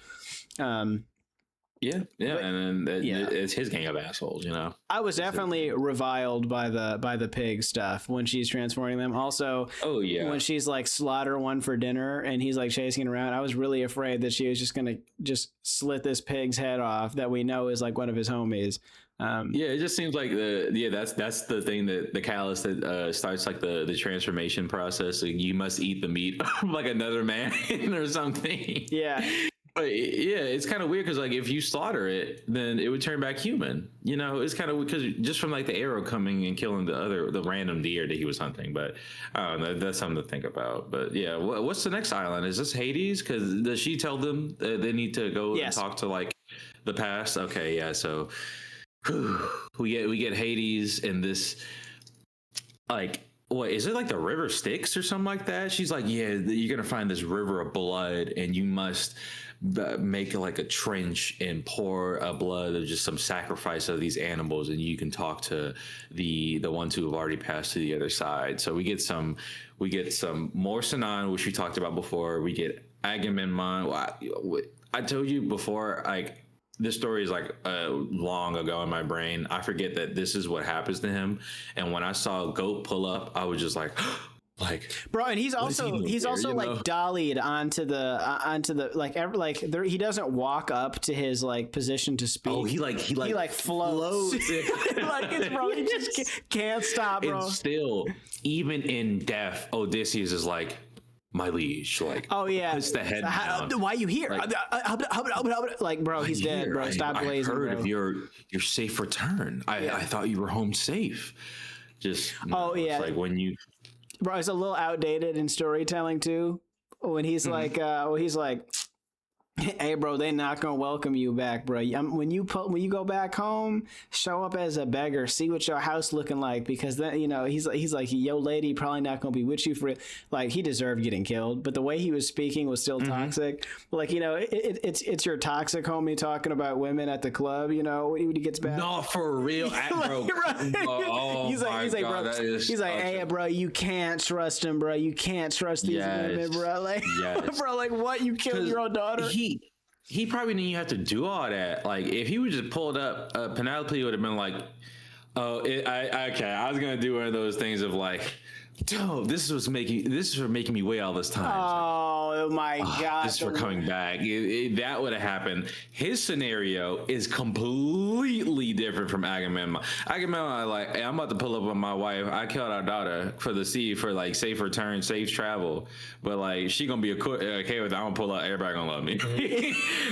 yeah, But- and then yeah. it's his gang of assholes, you know. I was definitely reviled by the pig stuff when she's transforming them. Also, Oh yeah, when she's like slaughter one for dinner and he's like chasing it around, I was really afraid that she was just gonna just slit this pig's head off that we know is like one of his homies. yeah. It just seems like that's the thing, that the catalyst that starts like the transformation process. Like, you must eat the meat of like another man or something. Yeah. But yeah, it's kind of weird because like if you slaughter it, then it would turn back human. You know, it's kind of because just from like the arrow coming and killing the random deer that he was hunting. But I don't know, that's something to think about. But yeah, what's the next island? Is this Hades? Because does she tell them they need to go and talk to like the past? Okay, yeah. So we get Hades in this, like, what is it, like the river Styx or something like that? She's like, yeah, you're gonna find this river of blood, and you must make like a trench and pour a blood of just some sacrifice of these animals, and you can talk to the ones who have already passed to the other side. So we get some more Sinan, which we talked about before. We get Agamemnon. Well, I told you before, like, this story is like long ago in my brain. I forget that this is what happens to him. And when I saw a goat pull up, I was just like, like, bro. And he's also like dollied onto the like there, he doesn't walk up to his like position to speak. Oh, he floats. Like, it's, bro, he just can't stop, bro. And still, even in death, Odysseus is like, my liege, like, oh yeah, puts the head down. Why are you here? Like, bro, he's dead, bro. Stop blazing, I heard bro. of your safe return. I thought you were home safe. Just yeah, it's like when you, bro, it's a little outdated in storytelling too. When he's like, hey, bro, they not gonna welcome you back, bro. When you go back home, show up as a beggar, see what your house looking like, because then, you know, he's like, yo, lady probably not gonna be with you for it. Like, he deserved getting killed, but the way he was speaking was still toxic. Like, you know, it's your toxic homie talking about women at the club, you know, when he gets back. No, for real, bro. He's like, bro, he's like, hey, bro, you can't trust him, bro. You can't trust these women, bro. Like, bro, like, what? You killed your own daughter? He probably didn't have to do all that. Like, if he would just pulled up, Penelope would have been like, "Oh, okay, I was gonna do one of those things of like, oh, this is for making me wait all this time. Oh my god! This is for coming back. That would have happened. His scenario is completely different from Agamemnon. Agamemnon, like, hey, I'm about to pull up on my wife. I killed our daughter for the sea for like safe return, safe travel. But like, she gonna be okay with it. I'm gonna pull up. Everybody gonna love me.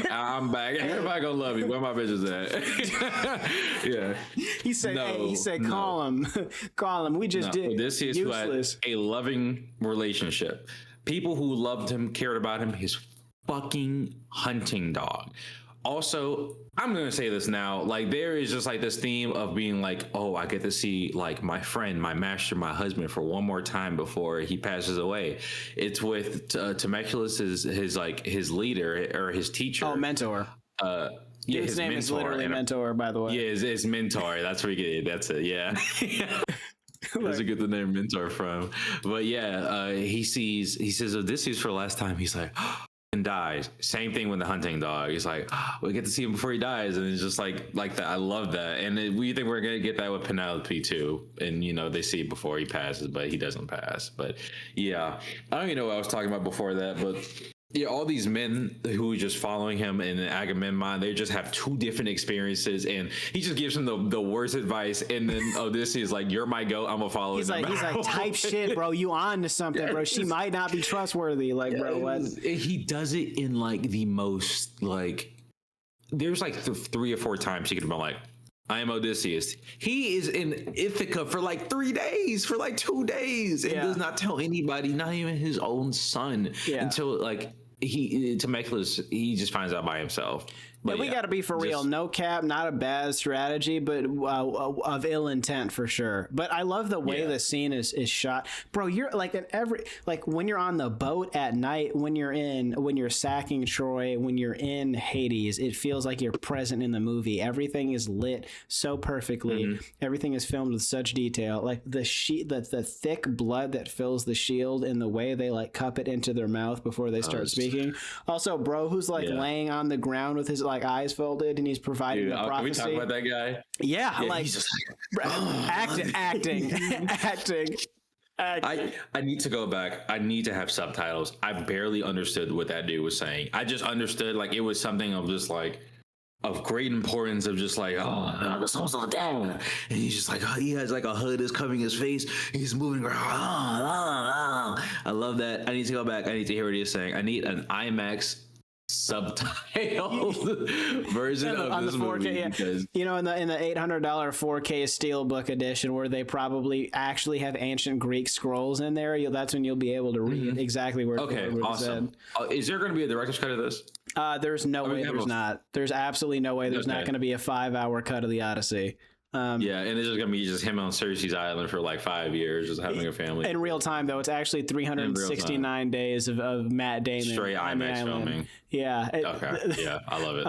I'm back. Everybody gonna love me. Where my bitches at? Yeah. He said, call him. Call him. We just did. This is who had a loving relationship. People who loved him, cared about him, his fucking hunting dog. Also, I'm going to say this now, like, there is just like this theme of being like, oh, I get to see like my friend, my master, my husband for one more time before he passes away. It's with Temecula, his leader or his teacher. Oh, mentor. Yeah, his name is literally Mentor, by the way. Yeah, his mentor. That's where you get it. That's it. Yeah. That's a good the name Mentor from. But yeah, he says, oh, this is for the last time. He's like, and dies. Same thing with the hunting dog. He's like, we get to see him before he dies. And it's just like that. I love that. And we think we're going to get that with Penelope too. And, you know, they see it before he passes, but he doesn't pass. But yeah, I don't even know what I was talking about before that, but yeah, all these men who are just following him in Agamemnon, they just have two different experiences, and he just gives them the worst advice. And then Odyssey is like, "You're my goat. I'm gonna follow." He's like, type shit, bro. You on to something, bro? She might not be trustworthy, like, bro. What? He does it in like the most like. There's like 3 or 4 times he could have been like, I am Odysseus. He is in Ithaca for like 3 days, for like 2 days, and does not tell anybody, not even his own son, until like Temecula, he just finds out by himself. But we got to be for real. No cap, not a bad strategy, but of ill intent for sure. But I love the way the scene is shot, bro. You're like when you're on the boat at night, when you're sacking Troy, when you're in Hades, it feels like you're present in the movie. Everything is lit so perfectly. Everything is filmed with such detail. Like the thick blood that fills the shield, and the way they like cup it into their mouth before they start speaking. Also, bro, who's like laying on the ground with his like eyes folded, and he's providing Dude, the can we prophecy. talk about that guy? Yeah, like he's just acting. I need to go back. I need to have subtitles. I barely understood what that dude was saying. I just understood like it was something of just like of great importance of just like, oh, no, the souls of the dead. And he's just like, oh, he has like a hood is covering his face. He's moving around. I love that. I need to go back. I need to hear what he's saying. I need an IMAX subtitled version of this movie. Yeah. Because you know, in the $800 4K Steelbook edition, where they probably actually have ancient Greek scrolls in there, that's when you'll be able to read exactly where. okay, awesome. Is there going to be a director's cut of this? There's no way. There's not. There's absolutely no way. There's not going to be a 5-hour cut of the Odyssey. Yeah, and it's just gonna be just him on Cersei's Island for like 5 years, just having a family. In real time, though, it's actually 369 days of Matt Damon straight IMAX filming. Yeah. Okay. Yeah, I love it.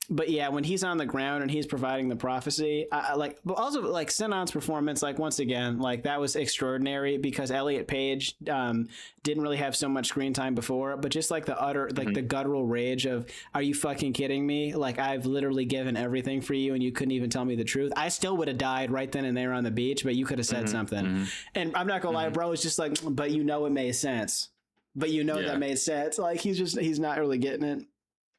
But yeah, when he's on the ground and he's providing the prophecy, but also like Sinan's performance, like once again, like that was extraordinary because Elliot Page didn't really have so much screen time before, but just like the utter, like the guttural rage of, are you fucking kidding me? Like I've literally given everything for you and you couldn't even tell me the truth. I still would have died right then and there on the beach, but you could have said something. And I'm not gonna lie, bro, it's just like, but you know, it made sense. But you know, that made sense. Like he's not really getting it.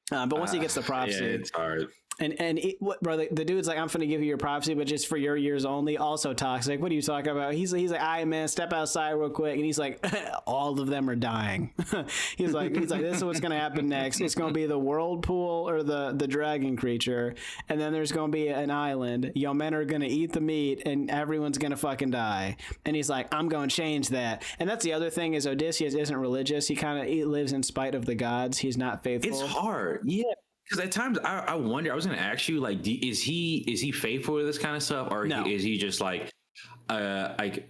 But once he gets the prophecy, it's hard. And bro, the dude's like, I'm gonna give you your prophecy, but just for your years only. Also toxic. What are you talking about? He's like, all right, man, step outside real quick. And he's like, all of them are dying. he's like, this is what's gonna happen next. It's gonna be the whirlpool or the dragon creature, and then there's gonna be an island. Yo, men are gonna eat the meat, and everyone's gonna fucking die. And he's like, I'm gonna change that. And that's the other thing is Odysseus isn't religious. He lives in spite of the gods. He's not faithful. It's hard, yeah. Because at times I wonder. I was going to ask you, like, is he faithful to this kind of stuff, or is he just like Agamemnon?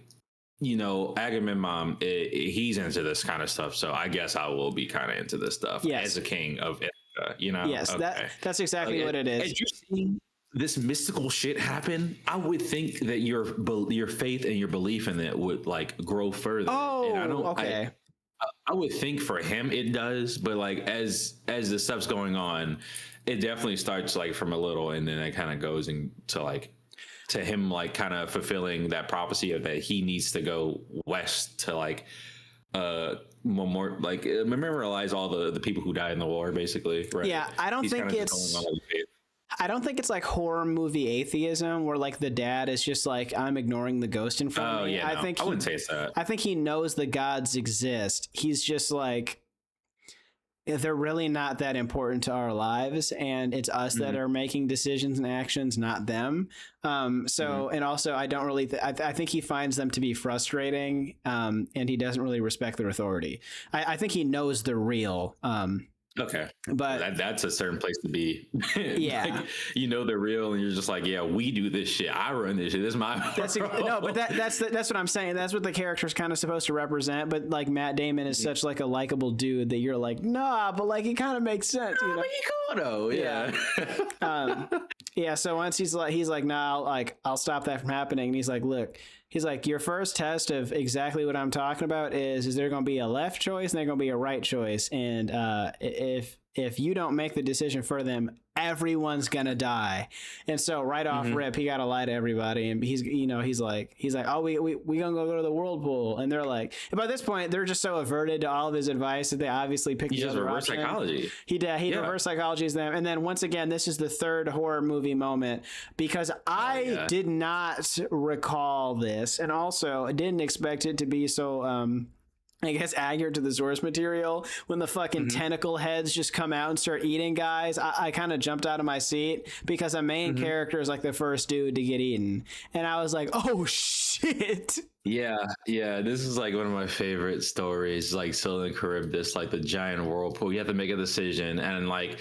He's into this kind of stuff, so I guess I will be kind of into this stuff as a king of Ithaca. Yes, okay. That's exactly what it is. As you're seeing this mystical shit happen, I would think that your faith and your belief in it would like grow further. Oh, and okay. I would think for him it does, but like as the stuff's going on, it definitely starts like from a little, and then it kind of goes into like to him like kind of fulfilling that prophecy of that he needs to go west to like more like memorialize all the people who died in the war, basically. Right? Yeah, I don't think it's like horror movie atheism where like the dad is just like, I'm ignoring the ghost in front of me. I wouldn't say it's that. I think he knows the gods exist. He's just like, they're really not that important to our lives, and it's us that are making decisions and actions, not them. And also I don't really I think he finds them to be frustrating, and he doesn't really respect their authority. I think he knows they're real. Okay, but that's a certain place to be. Yeah, like, they're real, and you're just like, yeah, we do this shit. I run this shit. This is my no, but that's what I'm saying. That's what the character's kind of supposed to represent. But like Matt Damon is such like a likable dude that you're like, nah, but like it kind of makes sense. But he cool though. Yeah. Yeah. So once he's like, nah, I'll stop that from happening. And he's like, look. He's like, your first test of exactly what I'm talking about is there going to be a left choice and there's going to be a right choice. And if you don't make the decision for them, everyone's going to die. And so right off rip, he got to lie to everybody. And he's like, oh, we going to go to the whirlpool. And they're like, and by this point, they're just so averted to all of his advice that they obviously picked the other reverse option. Psychology. He reverse psychologies them. And then once again, this is the third horror movie moment because I did not recall this. And also I didn't expect it to be so, I guess accurate to the source material when the fucking tentacle heads just come out and start eating guys. I kind of jumped out of my seat because a main character is like the first dude to get eaten. And I was like, oh shit. Yeah. This is like one of my favorite stories, like Scylla and Charybdis, like the giant whirlpool. You have to make a decision, and like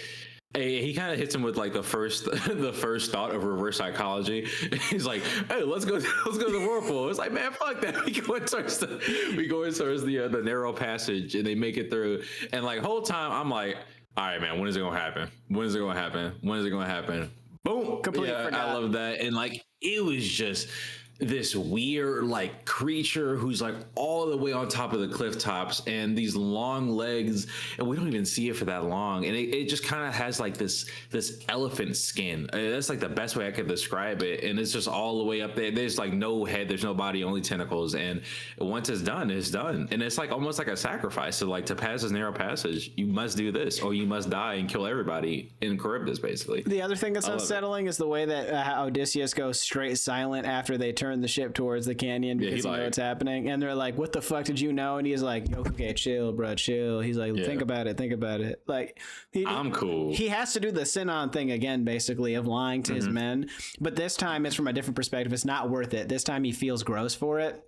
he kind of hits him with like the first thought of reverse psychology. He's like, hey, let's go to the whirlpool. It's like, man, fuck that. We go towards the narrow passage, and they make it through. And like whole time I'm like, all right, man, when is it gonna happen? When is it gonna happen? When is it gonna happen? Boom. Completely forgot. I love that. And like it was just this weird like creature who's like all the way on top of the cliff tops and these long legs, and we don't even see it for that long, and it just kind of has like this elephant skin. That's like the best way I could describe it, and it's just all the way up there. There's like no head, there's no body, only tentacles, and once it's done, and it's like almost like a sacrifice. So like, to pass this narrow passage, you must do this, or you must die and kill everybody in Charybdis, basically. The other thing that's unsettling is the way that Odysseus goes straight silent after they turn the ship towards the canyon, because he knows what's happening, and they're like, "What the fuck did you know?" And he's like, "Okay, chill, bro, chill." He's like, think about it. Like, I'm cool. He has to do the Sinon thing again, basically, of lying to his men, but this time it's from a different perspective. It's not worth it. This time he feels gross for it.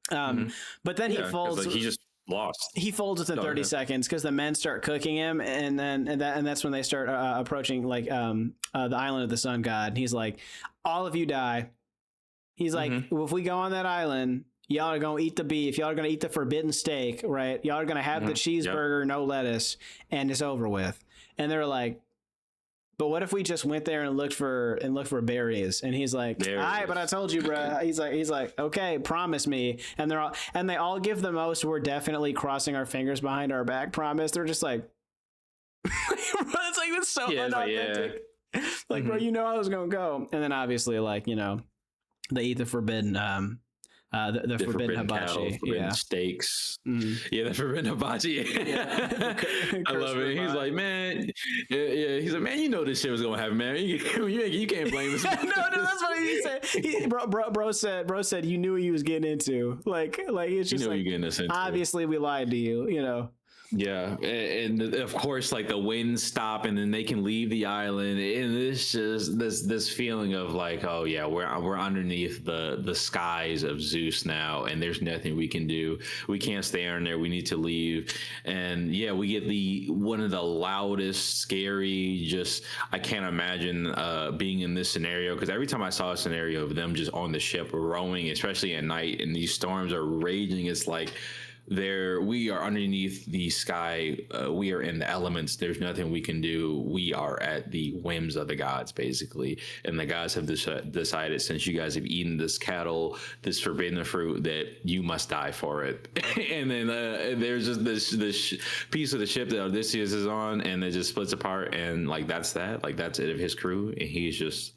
But then he folds. Like, he just lost. He folds within 30 seconds because the men start cooking him, and that's when they start approaching like the island of the sun god. And he's like, "All of you die." He's like, "If we go on that island, y'all are gonna eat the beef. Y'all are gonna eat the forbidden steak, right? Y'all are gonna have the cheeseburger, no lettuce, and it's over with." And they're like, "But what if we just went there and looked for berries?" And he's like, "All right, but I told you, bro." He's like, "Okay, promise me." And they all give the most "we're definitely crossing our fingers behind our back" promise. They're just like, it's like, it's so unauthentic. Like, bro, you know I was gonna go. And then obviously, like, you know, they eat the forbidden the forbidden hibachi, forbidden steaks. Yeah, the forbidden hibachi. I love it. He's like, man, he's like, man, you know this shit was gonna happen, man. You can't blame us. No, that's what he said. Bro said you knew what you was getting into. Like it's just, you know, like, you're getting this into. Obviously, we lied to you. You know. Yeah, and of course, like, the winds stop, and then they can leave the island, and it's just this feeling of like, oh yeah, we're underneath the skies of Zeus now, and there's nothing we can do. We can't stay on there. We need to leave. And yeah, we get one of the loudest, scary. Just, I can't imagine being in this scenario, because every time I saw a scenario of them just on the ship rowing, especially at night, and these storms are raging, it's like, we are underneath the sky. We are in the elements. There's nothing we can do. We are at the whims of the gods, basically. And the gods have decided, since you guys have eaten this cattle, this forbidden fruit, that you must die for it. And then there's just this piece of the ship that Odysseus is on, and it just splits apart. And like, that's it of his crew. And he's just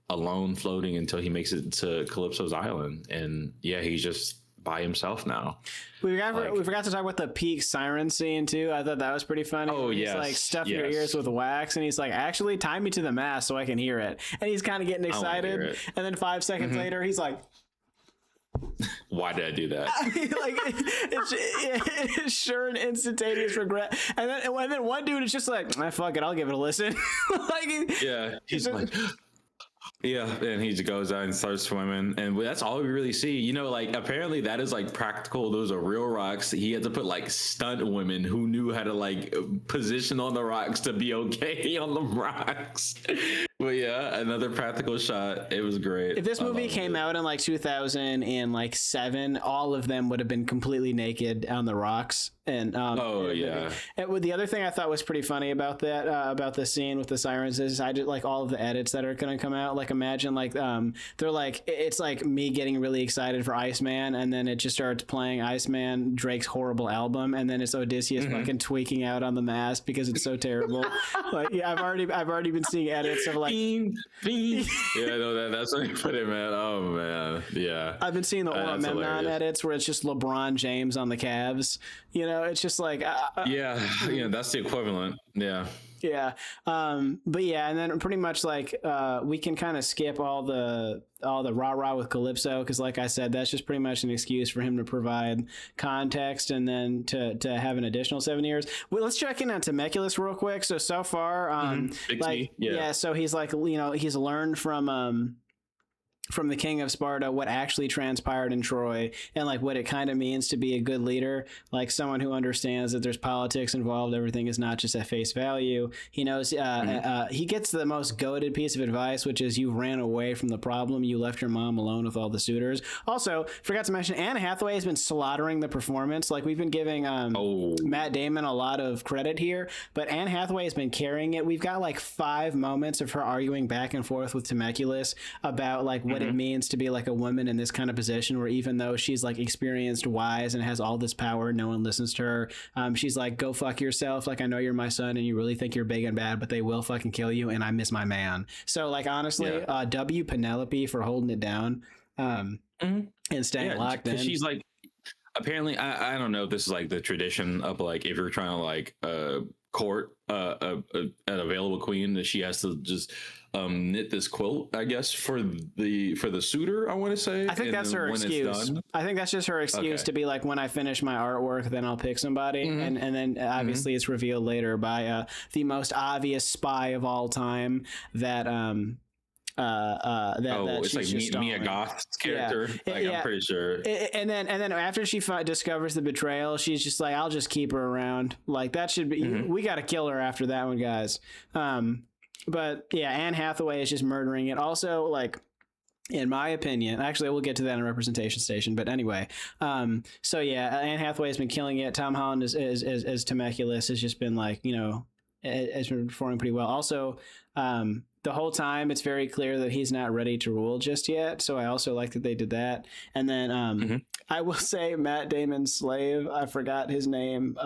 alone, floating until he makes it to Calypso's island. And yeah, he's just by himself now. We forgot to talk about the peak siren scene too. I thought that was pretty funny. Oh, he's like, stuff your ears with wax, and he's like, actually tie me to the mast so I can hear it. And he's kind of getting excited, and then 5 seconds later he's like, why did I do that? I mean, like, it's sure an instantaneous regret. And then one dude is just like, fuck it, I'll give it a listen. Like, yeah, he's like, yeah, and he just goes out and starts swimming, and that's all we really see. You know, like, apparently that is like practical. Those are real rocks. He had to put like stunt women who knew how to like position on the rocks to be okay on the rocks. But yeah, another practical shot. It was great. If this movie came out in like 2007, all of them would have been completely naked on the rocks. And the other thing I thought was pretty funny about that, about the scene with the sirens, is I did like all of the edits that are going to come out. Like, imagine like they're like, it's like me getting really excited for Iceman, and then it just starts playing Iceman, Drake's horrible album, and then it's Odysseus fucking tweaking out on the mast because it's so terrible. Like, yeah, I've already been seeing edits of like, yeah, no, that's what you put it, man. Oh man, yeah. I've been seeing the Auramemnon edits where it's just LeBron James on the Cavs. You know, it's just like that's the equivalent. Yeah. But yeah, and then pretty much like we can kind of skip all the rah-rah with Calypso, because like I said, that's just pretty much an excuse for him to provide context and then to have an additional 7 years. Well, let's check in on Temecula real quick. So far, so he's like, you know, he's learned from the king of Sparta what actually transpired in Troy, and like what it kind of means to be a good leader, like someone who understands that there's politics involved. Everything is not just at face value. He knows he gets the most goated piece of advice, which is, you ran away from the problem. You left your mom alone with all the suitors. Also, forgot to mention, Anne Hathaway has been slaughtering the performance. Like, we've been giving Matt Damon a lot of credit here, but Anne Hathaway has been carrying it. We've got like 5 moments of her arguing back and forth with Temecula about like what what it means to be like a woman in this kind of position, where even though she's like experienced, wise, and has all this power, no one listens to her. She's like, go fuck yourself. Like, I know you're my son and you really think you're big and bad, but they will fucking kill you. And I miss my man. So like, honestly, W Penelope for holding it down and staying locked in. She's like, apparently, I don't know if this is like the tradition of like, if you're trying to like court an available queen, that she has to just knit this quilt, I guess, for the suitor, I want to say. I think that's her excuse. I think that's just her excuse to be like, when I finish my artwork, then I'll pick somebody. And then obviously it's revealed later by the most obvious spy of all time that it's like Mia Goth's character. I'm pretty sure. And then after she discovers the betrayal, she's just like, I'll just keep her around. Like, that should be, we got to kill her after that one, guys. But yeah, Anne Hathaway is just murdering it. Also, like, in my opinion, actually, we'll get to that in Representation Station. But anyway, so yeah, Anne Hathaway has been killing it. Tom Holland as Temecula has just been like, has been performing pretty well. Also, the whole time it's very clear that he's not ready to rule just yet. So I also like that they did that. And then I will say Matt Damon's slave, I forgot his name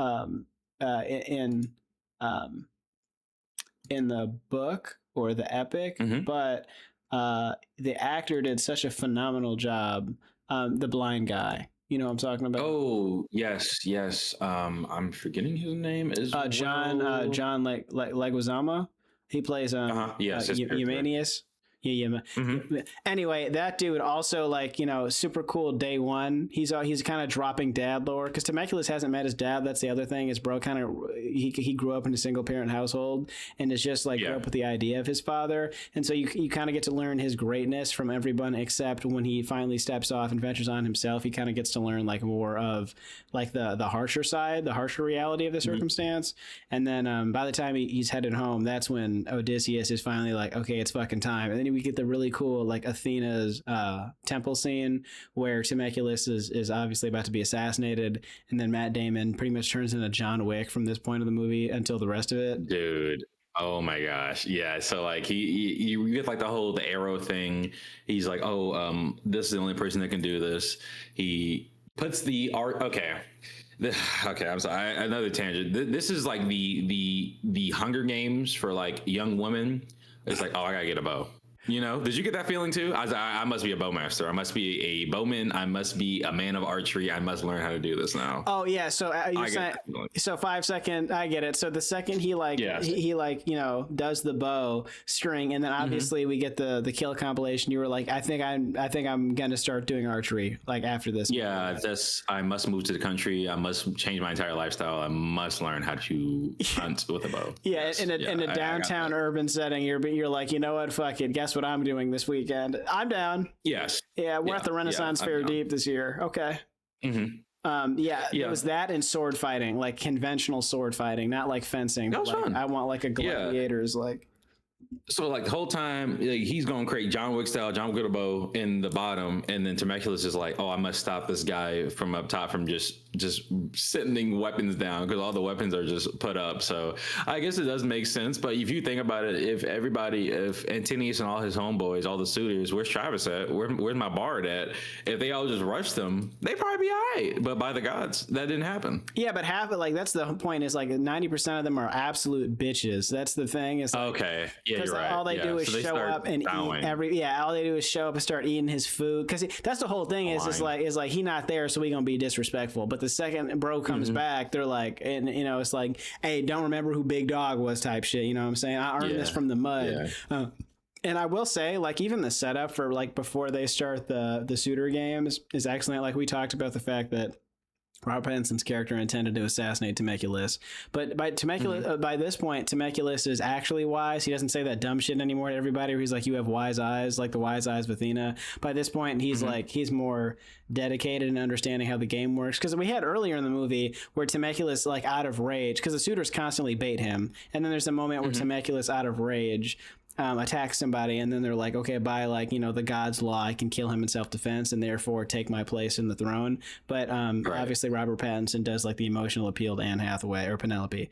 in the book or the epic, but the actor did such a phenomenal job. The blind guy. You know what I'm talking about? Oh, yes. I'm forgetting his name. John Leguizamo. He plays Eumenius. Anyway, that dude also, like, super cool day one. He's kind of dropping dad lore, because Temecula hasn't met his dad. That's the other thing, is bro kind of he grew up in a single parent household and is just like grew up with the idea of his father, and so you kind of get to learn his greatness from everyone, except when he finally steps off and ventures on himself, he kind of gets to learn like more of like the harsher side, the harsher reality of the circumstance. And then by the time he's headed home, that's when Odysseus is finally like, okay, it's fucking time. And then we get the really cool like Athena's temple scene where Temecula is obviously about to be assassinated, and then Matt Damon pretty much turns into John Wick from this point of the movie until the rest of it. Dude, oh my gosh, yeah. So like you get like the arrow thing. He's like, this is the only person that can do this. He puts the art. Okay, I'm sorry. Another tangent. This is like the Hunger Games for like young women. It's like, I gotta get a bow. Did you get that feeling too? I must be a bowmaster. I must be a bowman. I must be a man of archery. I must learn how to do this now. Oh yeah. So so 5 second. I get it. So the second he does the bow string, and then obviously we get the kill compilation. You were like, I think I'm gonna start doing archery like after this. Yeah. I must move to the country. I must change my entire lifestyle. I must learn how to hunt with a bow. Yeah. Yes. In a downtown urban setting, you're like, you know what? Fuck it. Guess what I'm doing this weekend? I'm down. Yes. Yeah, we're at the Renaissance Fair Deep this year. Okay. It was that and sword fighting, like conventional sword fighting, not like fencing. That was fun. I want like a gladiators like. So like the whole time he's going crazy, John Wick style, John Wick with a bow in the bottom, and then Temecula's is like, I must stop this guy from up top from just sending weapons down, because all the weapons are just put up. So I guess it does make sense. But if you think about it, if Antinius and all his homeboys, all the suitors, where's Travis at? Where's my bard at? If they all just rushed them, they'd probably be all right. But by the gods, that didn't happen. Yeah, but half of that's the point, is like 90% of them are absolute bitches. That's the thing. Is like, okay. Yeah, you're right. All they do is show up and eat all they do is show up and start eating his food, because that's the whole thing. Is like he not there, so we gonna be disrespectful. But the second bro comes back, they're like, and it's like, hey, don't remember who Big Dog was type shit. You know what I'm saying? I earned this from the mud. Yeah. And I will say, like, even the setup for like before they start the suitor games is excellent. Like, we talked about the fact that Robert Pattinson's character intended to assassinate Temecula, but by this point, Temecula is actually wise. He doesn't say that dumb shit anymore to everybody, where he's like, you have wise eyes, like the wise eyes of Athena. By this point, he's like, he's more dedicated in understanding how the game works. Because we had earlier in the movie where Temecula's like out of rage, because the suitors constantly bait him. And then there's a moment where Temecula's out of rage, attacks somebody, and then they're like, okay, by like, the god's law, I can kill him in self-defense and therefore take my place in the throne. But obviously Robert Pattinson does like the emotional appeal to Anne Hathaway or Penelope.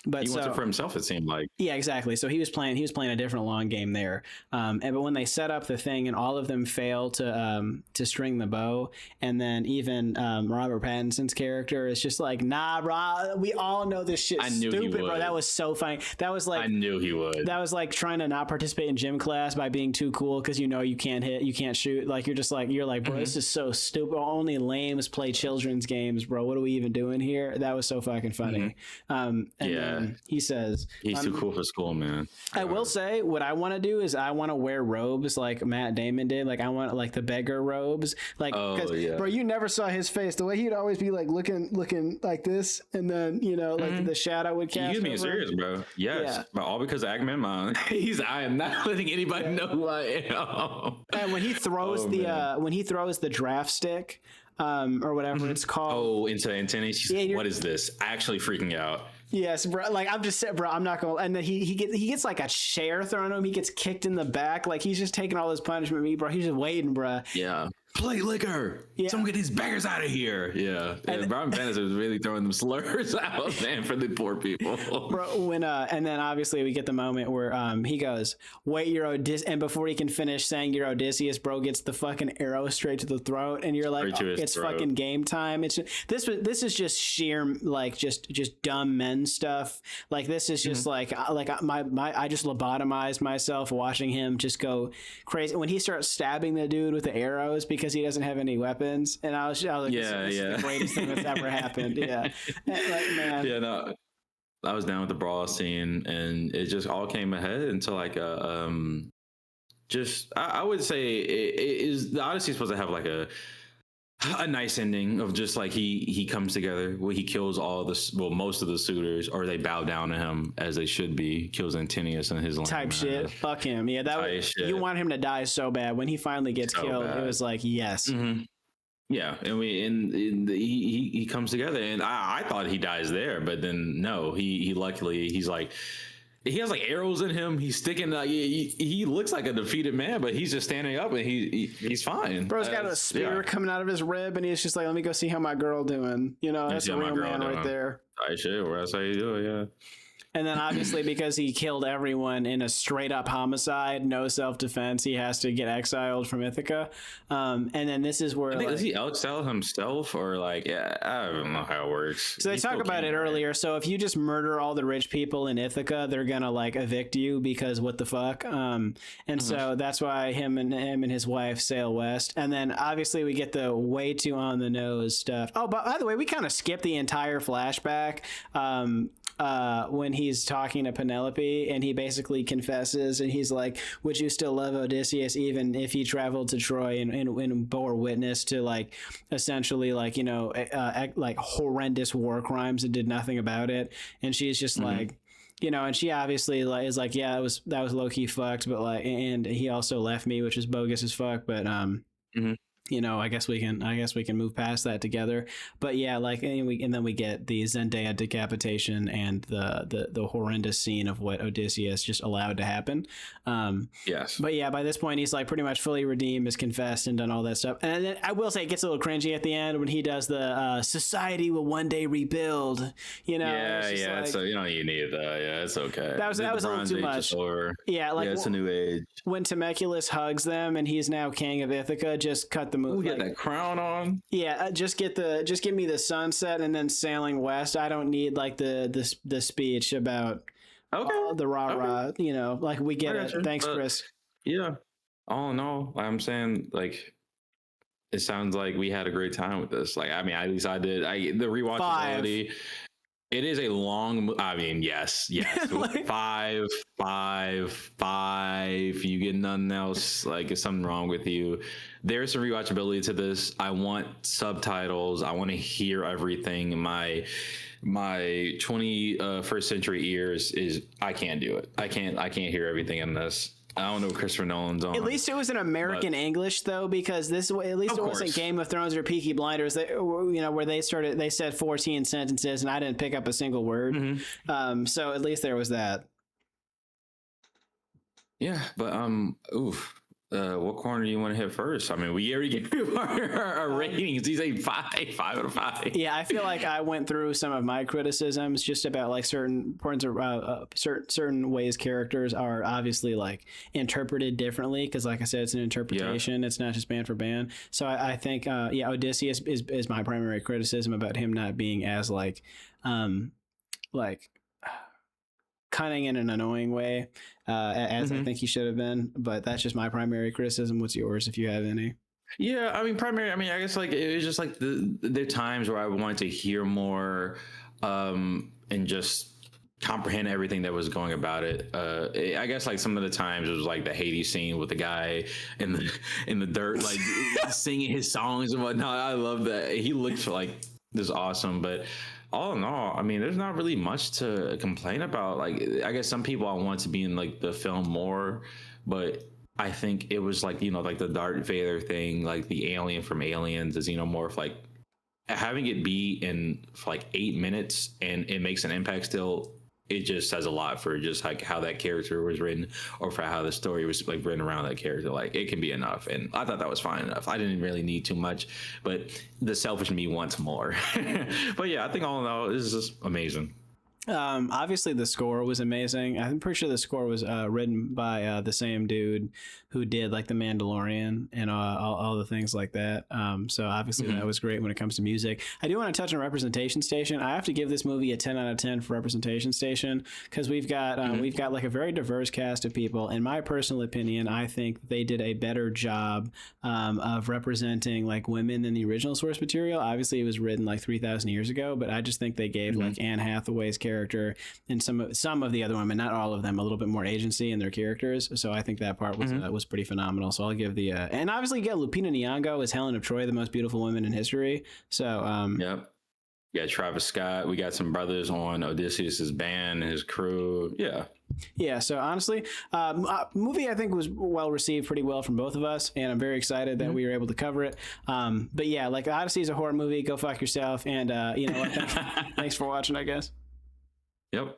But he wants it for himself, it seemed like. Yeah, exactly. So he was playing a different long game there. But when they set up the thing and all of them fail to string the bow, and then even Robert Pattinson's character is just like, nah, bro, we all know this shit's stupid, bro. That was so funny. That was like, I knew he would. That was like trying to not participate in gym class by being too cool because you can't shoot. Like you're like, bro, this is so stupid. Only lames play children's games, bro. What are we even doing here? That was so fucking funny. Then he says he's too cool for school, man. I will say what I want to do is I want to wear robes like Matt Damon did. Like I want like the beggar robes. Like, bro, you never saw his face. The way he'd always be like looking like this, and then like the shadow would cast. You being serious, bro? Yes, but all because of Agamemnon. I am not letting anybody know who I am. And when he throws the draft stick, or whatever it's called, into antennae. What is this? Actually freaking out. Yes, bro. Like I'm just saying, bro. I'm not gonna. And then he gets like a chair thrown at him. He gets kicked in the back. Like he's just taking all this punishment. Bro. He's just waiting, bro. Yeah. Play liquor. Yeah. Someone get these beggars out of here. Yeah. And Brian Bendis was really throwing them slurs out, man, for the poor people. Bro, and then obviously we get the moment where he goes, "Wait, you're Odysseus," and before he can finish saying you're Odysseus, bro gets the fucking arrow straight to the throat, and you're like, it's fucking game time. It's this is just sheer like just dumb men stuff. Like this is just I just lobotomized myself watching him just go crazy when he starts stabbing the dude with the arrows because he doesn't have any weapons, and I was like, this is the greatest thing that's ever happened. Yeah, like, man. Yeah, no, I was down with the brawl scene, and it just all came ahead into like I would say it is the Odyssey supposed to have like a nice ending of just like he comes together where he kills most of the suitors, or they bow down to him as they should be, kills Antinous and his type shit. Fuck him. Yeah, you want him to die so bad. When he finally gets killed, it was like, yes. Yeah, and he comes together, and I thought he dies there, but then no, he luckily he's like. He has like arrows in him. He's sticking. He looks like a defeated man, but he's just standing up and he's fine. Bro's got a spear coming out of his rib, and he's just like, "Let me go see how my girl doing." That's a real man right there. I should. That's how you do it. Yeah. And then obviously because he killed everyone in a straight up homicide, no self-defense, he has to get exiled from Ithaca. And then this is where does he exile himself or like, I don't know how it works. So they talk about it earlier. So if you just murder all the rich people in Ithaca, they're going to like evict you because what the fuck? So that's why him and his wife sail west. And then obviously we get the way too on the nose stuff. Oh, but by the way, we kind of skipped the entire flashback. When he's talking to Penelope and he basically confesses and he's like, would you still love Odysseus even if he traveled to Troy and bore witness to like essentially like, like horrendous war crimes and did nothing about it? And she's just like, and she obviously is like, yeah, that was low key fucked, but like, and he also left me, which is bogus as fuck. But, I guess we can move past that together. But yeah, like, and then we get the Zendaya decapitation and the horrendous scene of what Odysseus just allowed to happen. Yes. But yeah, by this point he's like pretty much fully redeemed, has confessed and done all that stuff. And then I will say it gets a little cringy at the end when he does the society will one day rebuild. Yeah. Like, so you need that. Yeah, it's okay. That was a little too much. Yeah, like it's a new age. When Temecula hugs them and he's now king of Ithaca, just cut the movie. Get that crown on. Yeah, just give me the sunset and then sailing west. I don't need like the speech about the rah-rah. Okay. Like we get it. Thanks, Chris. Yeah. Oh no, I'm saying like it sounds like we had a great time with this. Like I mean, at least I did. The rewatchability. 5. It is a long. I mean, yes. Like, 5. You get nothing else. Like, is something wrong with you? There's some rewatchability to this. I want subtitles. I want to hear everything. My 21st century ears is I can't do it. I can't hear everything in this. I don't know what Christopher Nolan's on. At least it was in American English though, because this at least it wasn't Game of Thrones or Peaky Blinders. Where they said 14 sentences and I didn't pick up a single word. So at least there was that. Yeah, but What corner do you want to hit first? I mean, we already gave our ratings. These ain't 5 out of 5. Yeah, I feel like I went through some of my criticisms just about like certain points of certain ways characters are obviously like interpreted differently because, like I said, it's an interpretation. It's not just band for band. So I think Odysseus is my primary criticism about him not being as like cunning in an annoying way as I think he should have been. But that's just my primary criticism. What's yours, if you have any? Yeah, I mean, I guess like it was just like there are times where I wanted to hear more, and just comprehend everything that was going about it. I guess like some of the times it was like the Hades scene with the guy in the dirt, like singing his songs and whatnot. I love that. He looked like this awesome, but all in all, I mean, there's not really much to complain about. Like, I guess some people I want to be in like the film more, but I think it was like, like the Darth Vader thing, like the alien from Aliens is, more of like having it be in for like 8 minutes and it makes an impact still. It just says a lot for just like how that character was written or for how the story was like written around that character. Like it can be enough. And I thought that was fine enough. I didn't really need too much, but the selfish me wants more. But yeah, I think all in all, this is just amazing. Obviously the score was amazing. I'm pretty sure the score was written by the same dude who did like The Mandalorian and all the things like that. So obviously that was great when it comes to music. I do want to touch on Representation Station. I have to give this movie a 10 out of 10 for Representation Station because we've got like a very diverse cast of people. In my personal opinion, I think they did a better job of representing like women than the original source material. Obviously it was written like 3,000 years ago, but I just think they gave like Anne Hathaway's character and some of the other women, not all of them, a little bit more agency in their characters. So I think that part was pretty phenomenal. So I'll give the and obviously you get Lupita Nyong'o as Helen of Troy, the most beautiful woman in history. So Yep. We got Travis Scott. We got some brothers on Odysseus's band, his crew. Yeah. So honestly, movie I think was well received pretty well from both of us, and I'm very excited that we were able to cover it. But yeah, like Odyssey is a horror movie. Go fuck yourself, and you know what? Thanks for watching, I guess. Yep.